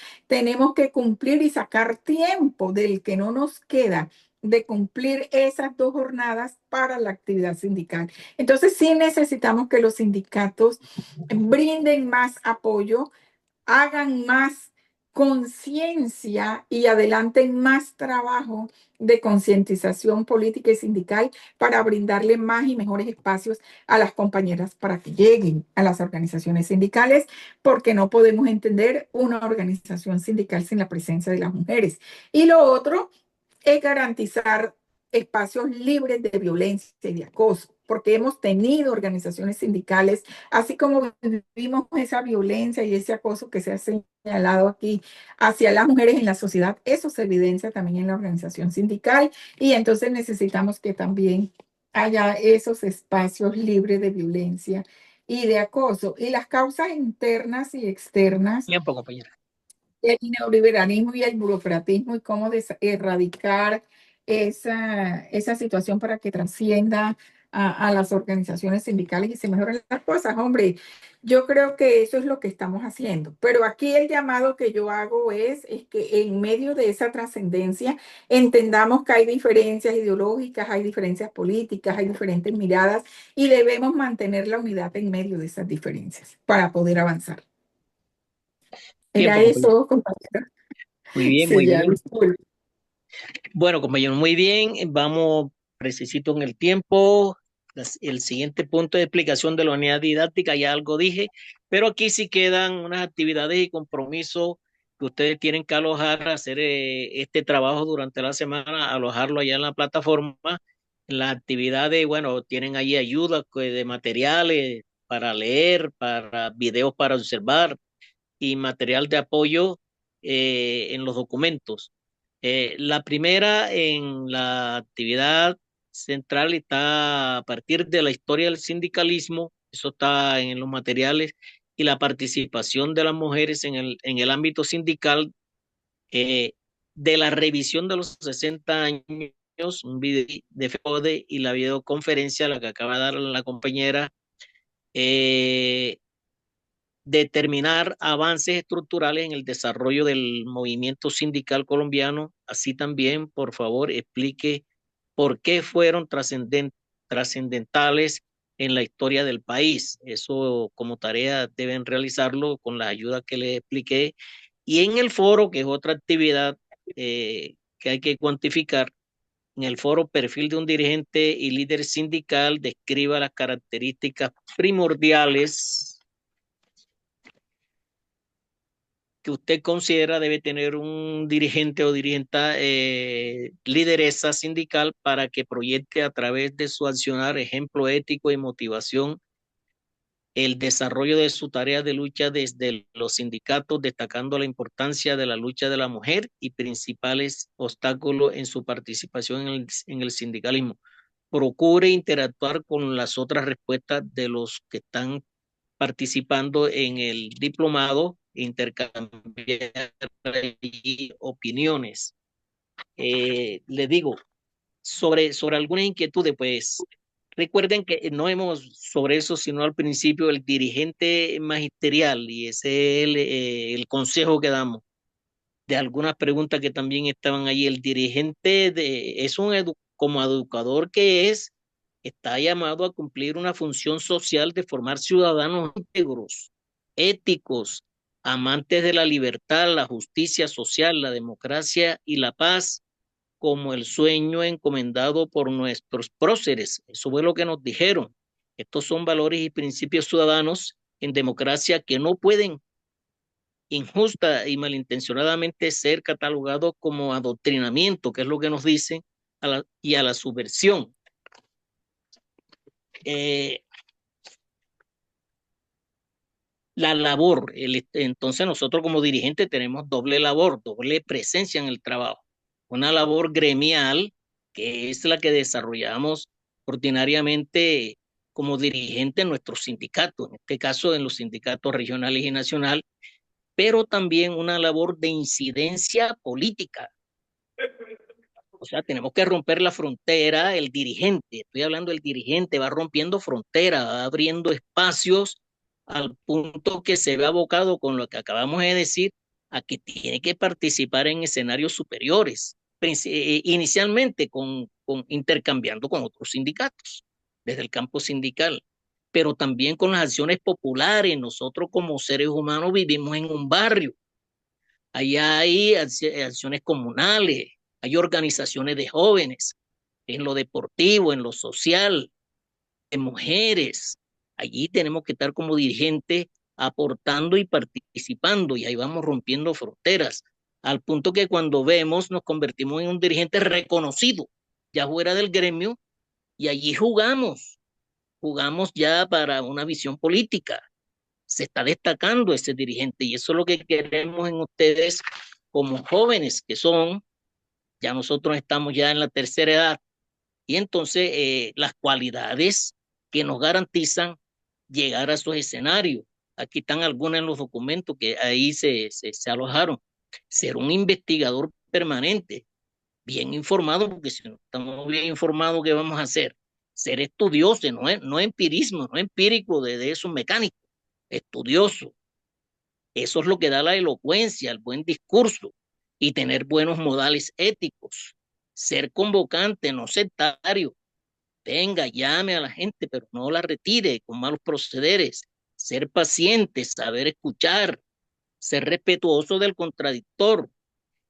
que cumplir y sacar tiempo del que no nos queda de cumplir esas 2 jornadas para la actividad sindical. Entonces sí necesitamos que los sindicatos brinden más apoyo, hagan más conciencia y adelanten más trabajo de concientización política y sindical para brindarle más y mejores espacios a las compañeras para que lleguen a las organizaciones sindicales, porque no podemos entender una organización sindical sin la presencia de las mujeres. Y lo otro es garantizar espacios libres de violencia y de acoso, porque hemos tenido organizaciones sindicales, así como vivimos esa violencia y ese acoso que se ha señalado aquí hacia las mujeres en la sociedad, eso se evidencia también en la organización sindical y entonces necesitamos que también haya esos espacios libres de violencia y de acoso. Y las causas internas y externas, Tiempo, compañera. el neoliberalismo y el burocratismo y cómo erradicar esa situación para que trascienda a las organizaciones sindicales y se mejoren las cosas. Hombre, yo creo que eso es lo que estamos haciendo. Pero aquí el llamado que yo hago es que en medio de esa trascendencia entendamos que hay diferencias ideológicas, hay diferencias políticas, hay diferentes miradas y debemos mantener la unidad en medio de esas diferencias para poder avanzar. Tiempo, Era compañero. eso, compañero. Muy bien, Sí, muy ya, bien. disculpe. Bueno, compañero, muy bien. Vamos precisito en el tiempo. El siguiente punto de explicación de la unidad didáctica, ya algo dije, pero aquí sí quedan unas actividades y compromisos que ustedes tienen que alojar, hacer este trabajo durante la semana, alojarlo allá en la plataforma. Las actividades, bueno, tienen ahí ayuda de materiales para leer, para videos para observar y material de apoyo en los documentos. La primera en la actividad central está a partir de la historia del sindicalismo, eso está en los materiales, y la participación de las mujeres en el ámbito sindical, eh, de la revisión de los 60 años, un video de FODE y la videoconferencia, la que acaba de dar la compañera, eh, determinar avances estructurales en el desarrollo del movimiento sindical colombiano. Así también, por favor, explique por qué fueron trascendentales en la historia del país. Eso como tarea deben realizarlo con la ayuda que les expliqué. Y en el foro, que es otra actividad que hay que cuantificar, en el foro Perfil de un dirigente y líder sindical, describa las características primordiales que usted considera debe tener un dirigente o dirigenta, lideresa sindical para que proyecte a través de su accionar ejemplo ético y motivación el desarrollo de su tarea de lucha desde los sindicatos, destacando la importancia de la lucha de la mujer y principales obstáculos en su participación en el sindicalismo. Procure interactuar con las otras respuestas de los que están participando en el diplomado, intercambiar opiniones. Le digo, sobre algunas inquietudes, pues recuerden que no hemos sobre eso, sino al principio el dirigente magisterial, y ese es el consejo que damos de algunas preguntas que también estaban ahí. El dirigente es como educador que está llamado a cumplir una función social de formar ciudadanos íntegros, éticos, amantes de la libertad, la justicia social, la democracia y la paz, como el sueño encomendado por nuestros próceres. Eso fue lo que nos dijeron. Estos son valores y principios ciudadanos en democracia que no pueden injusta y malintencionadamente ser catalogados como adoctrinamiento, que es lo que nos dicen, y a la subversión. La labor, entonces nosotros como dirigentes tenemos doble labor, doble presencia en el trabajo. Una labor gremial, que es la que desarrollamos ordinariamente como dirigente en nuestros sindicatos, en este caso en los sindicatos regionales y nacionales, pero también una labor de incidencia política. O sea, tenemos que romper la frontera, el dirigente, estoy hablando del dirigente, va rompiendo fronteras, va abriendo espacios al punto que se ve abocado con lo que acabamos de decir, a que tiene que participar en escenarios superiores, inicialmente intercambiando con otros sindicatos, desde el campo sindical, pero también con las acciones populares. Nosotros como seres humanos vivimos en un barrio, allá hay acciones comunales, hay organizaciones de jóvenes, en lo deportivo, en lo social, de mujeres. Allí tenemos que estar como dirigentes aportando y participando, y ahí vamos rompiendo fronteras, al punto que cuando vemos nos convertimos en un dirigente reconocido, ya fuera del gremio, y allí jugamos ya para una visión política. Se está destacando ese dirigente, y eso es lo que queremos en ustedes como jóvenes que son. Ya nosotros estamos ya en la tercera edad, y entonces las cualidades que nos garantizan llegar a esos escenarios. Aquí están algunas en los documentos que ahí se alojaron. Ser un investigador permanente, bien informado, porque si no estamos bien informados, ¿qué vamos a hacer? Ser estudioso, no empirismo, no empírico de eso mecánico, estudioso. Eso es lo que da la elocuencia, el buen discurso, y tener buenos modales éticos. Ser convocante, no sectario. Venga, llame a la gente, pero no la retire con malos procederes. Ser paciente, saber escuchar, ser respetuoso del contradictor,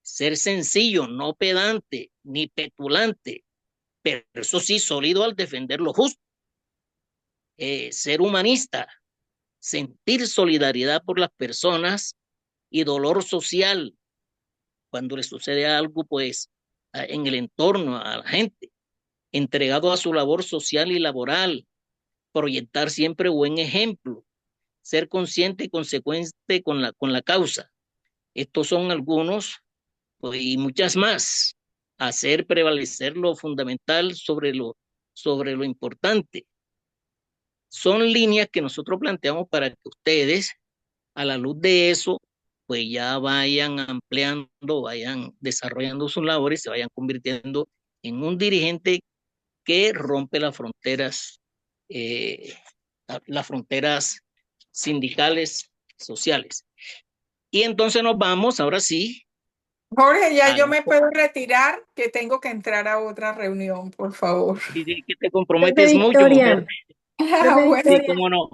ser sencillo, no pedante ni petulante, pero eso sí, sólido al defender lo justo. Ser humanista, sentir solidaridad por las personas y dolor social cuando le sucede algo, pues, en el entorno, a la gente, entregado a su labor social y laboral, proyectar siempre buen ejemplo, ser consciente y consecuente con la causa. Estos son algunos, pues, y muchas más. Hacer prevalecer lo fundamental sobre lo importante. Son líneas que nosotros planteamos para que ustedes, a la luz de eso, pues ya vayan ampliando, vayan desarrollando sus labores, se vayan convirtiendo en un dirigente que rompe eh, las fronteras sindicales, sociales. Y entonces nos vamos, ahora sí. Jorge, ya yo me puedo retirar, que tengo que entrar a otra reunión, por favor. Y que te comprometes mucho, Victoria, Ah, profe bueno, sí, Victoria, cómo no.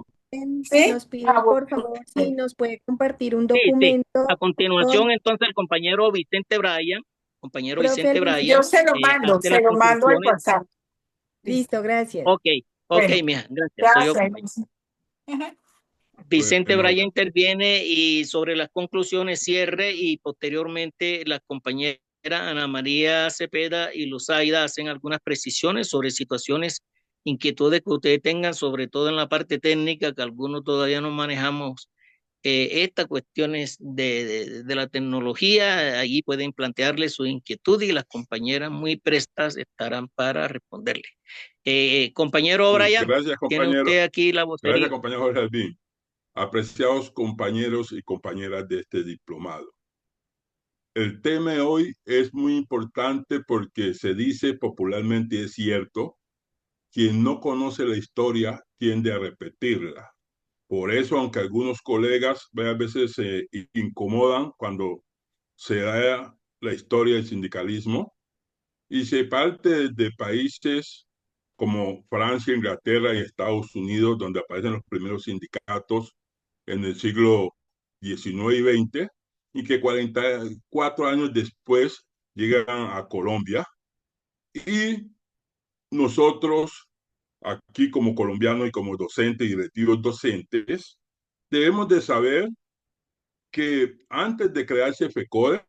¿sí? nos piden, por favor, si nos puede compartir un Sí. A documento continuación, con entonces, el compañero Vicente Bryan, profe Luis. Yo se lo hace las mando al conclusiones. WhatsApp. Listo, gracias. Ok, Bueno, mija, gracias. Soy yo, gracias. compañero. Vicente Bueno, Braya interviene y sobre las conclusiones cierre y posteriormente las compañeras Ana María Cepeda y Luzaida hacen algunas precisiones sobre situaciones, inquietudes que ustedes tengan, sobre todo en la parte técnica, que algunos todavía no manejamos estas cuestiones de la tecnología. Allí pueden plantearle su inquietud y las compañeras muy prestas estarán para responderle. Compañero sí, Bryan, gracias, tiene compañero. usted aquí la Gracias, vocería. compañero Jorge Alvin. Apreciados compañeros y compañeras de este diplomado. El tema de hoy es muy importante porque se dice popularmente, y es cierto, quien no conoce la historia tiende a repetirla. Por eso, aunque algunos colegas a veces se incomodan cuando se da la historia del sindicalismo y se parte de países como Francia, Inglaterra y Estados Unidos, donde aparecen los primeros sindicatos en el siglo XIX y XX, y que 44 años después llegan a Colombia. Y nosotros, aquí como colombianos y como docentes y directivos docentes, debemos de saber que antes de crearse FECODE,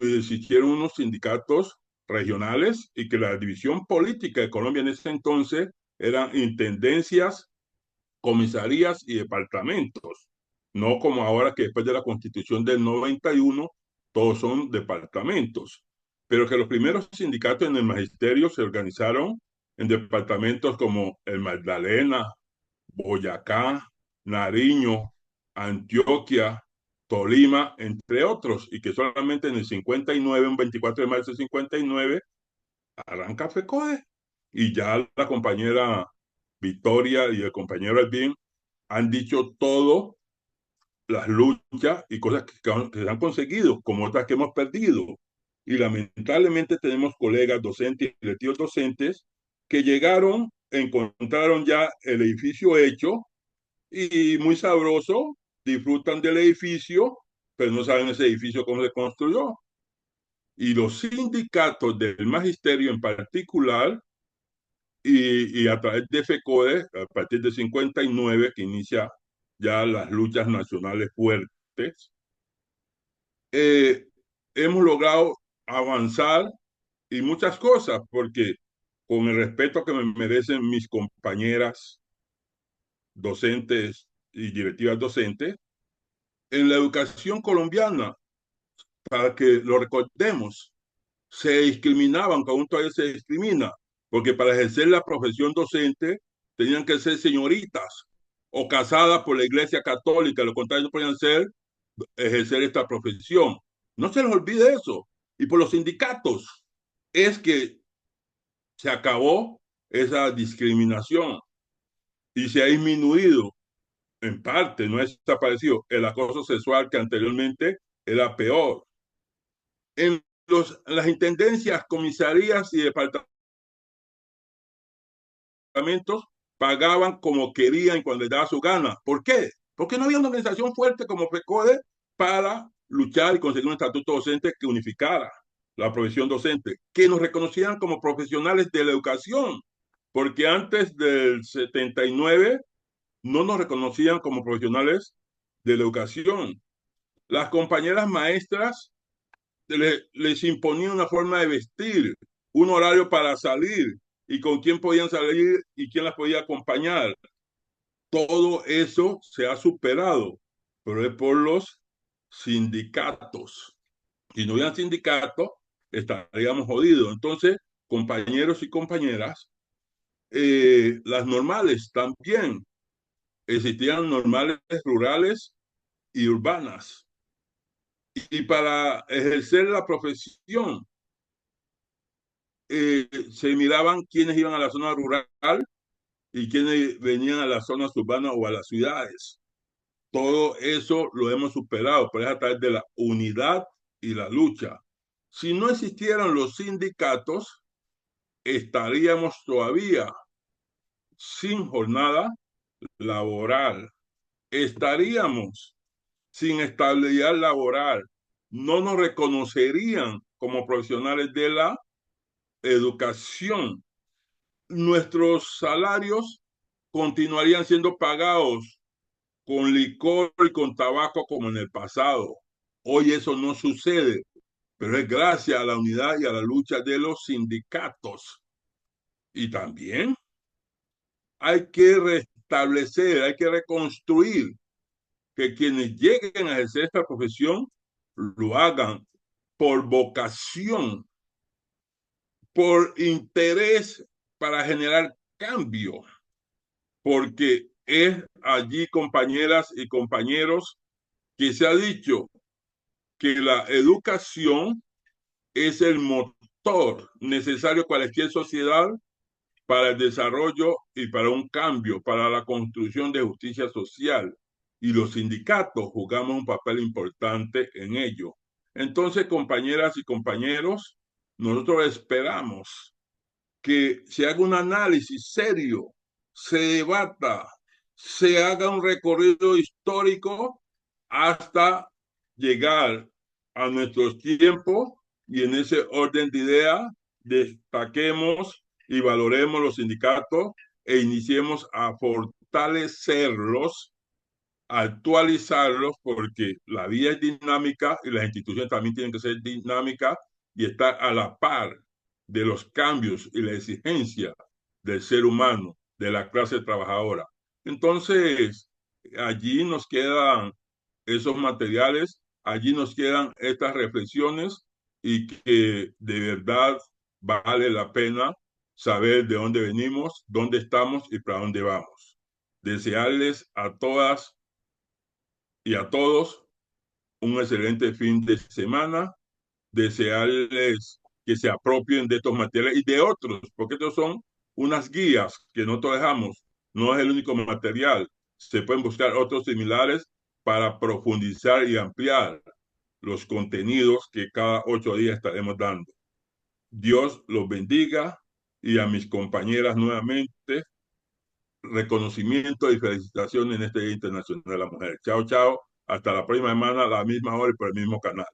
existieron unos sindicatos regionales y que la división política de Colombia en ese entonces eran intendencias, comisarías y departamentos, no como ahora que después de la Constitución del 91 todos son departamentos, pero que los primeros sindicatos en el magisterio se organizaron en departamentos como el Magdalena, Boyacá, Nariño, Antioquia, Tolima, entre otros, y que solamente en el 59, un 24 de marzo del 59, arranca FECODE. Y ya la compañera Victoria y el compañero Alvin han dicho todo, las luchas y cosas que se han conseguido, como otras que hemos perdido. Y lamentablemente tenemos colegas docentes y directivos docentes que llegaron, encontraron ya el edificio hecho y muy sabroso, disfrutan del edificio, pero no saben ese edificio cómo se construyó. Y los sindicatos del magisterio en particular, y a través de FECODE, a partir de 59, que inicia ya las luchas nacionales fuertes, eh, hemos logrado avanzar y muchas cosas, porque con el respeto que me merecen mis compañeras docentes y directivas docentes, en la educación colombiana, para que lo recordemos, se discriminaban, aunque aún todavía se discrimina, porque para ejercer la profesión docente tenían que ser señoritas o casadas por la Iglesia Católica, lo contrario no podían ejercer esta profesión. No se les olvide eso. Y por los sindicatos es que se acabó esa discriminación y se ha disminuido en parte, no es desaparecido, el acoso sexual que anteriormente era peor. En las intendencias, comisarías y departamentos pagaban como querían y cuando les daba su gana. ¿Por qué? Porque no había una organización fuerte como FECODE para luchar y conseguir un estatuto docente que unificara la profesión docente, que nos reconocieran como profesionales de la educación, porque antes del 79 no nos reconocían como profesionales de la educación. Las compañeras maestras les imponían una forma de vestir, un horario para salir y con quién podían salir y quién las podía acompañar. Todo eso se ha superado, pero es por los sindicatos. Si no hubieran sindicatos, estaríamos jodidos. Entonces, compañeros y compañeras, las normales también. Existían normales rurales y urbanas. Y para ejercer la profesión, se miraban quiénes iban a la zona rural y quiénes venían a las zonas urbanas o a las ciudades. Todo eso lo hemos superado, pero es a través de la unidad y la lucha. Si no existieran los sindicatos, estaríamos todavía sin jornada laboral, estaríamos sin estabilidad laboral, no nos reconocerían como profesionales de la educación. Nuestros salarios continuarían siendo pagados con licor y con tabaco como en el pasado. Hoy eso no sucede, pero es gracias a la unidad y a la lucha de los sindicatos. Y también hay que restablecer, hay que reconstruir que quienes lleguen a ejercer esta profesión lo hagan por vocación, por interés para generar cambio, porque es allí, compañeras y compañeros, que se ha dicho que la educación es el motor necesario para cualquier sociedad, para el desarrollo y para un cambio, para la construcción de justicia social. Y los sindicatos jugamos un papel importante en ello. Entonces, compañeras y compañeros, nosotros esperamos que se haga un análisis serio, se debata, se haga un recorrido histórico hasta llegar a nuestros tiempos y en ese orden de ideas destaquemos y valoremos los sindicatos e iniciemos a fortalecerlos, a actualizarlos, porque la vida es dinámica y las instituciones también tienen que ser dinámicas y estar a la par de los cambios y la exigencia del ser humano, de la clase trabajadora. Entonces, allí nos quedan esos materiales, allí nos quedan estas reflexiones y que de verdad vale la pena saber de dónde venimos, dónde estamos y para dónde vamos. Desearles a todas y a todos un excelente fin de semana, desearles que se apropien de estos materiales y de otros, porque estos son unas guías que nosotros dejamos, no es el único material, se pueden buscar otros similares para profundizar y ampliar los contenidos que cada 8 días estaremos dando. Dios los bendiga y a mis compañeras nuevamente reconocimiento y felicitaciones en este Día Internacional de la Mujer. Chao, chao. Hasta la próxima semana, a la misma hora y por el mismo canal.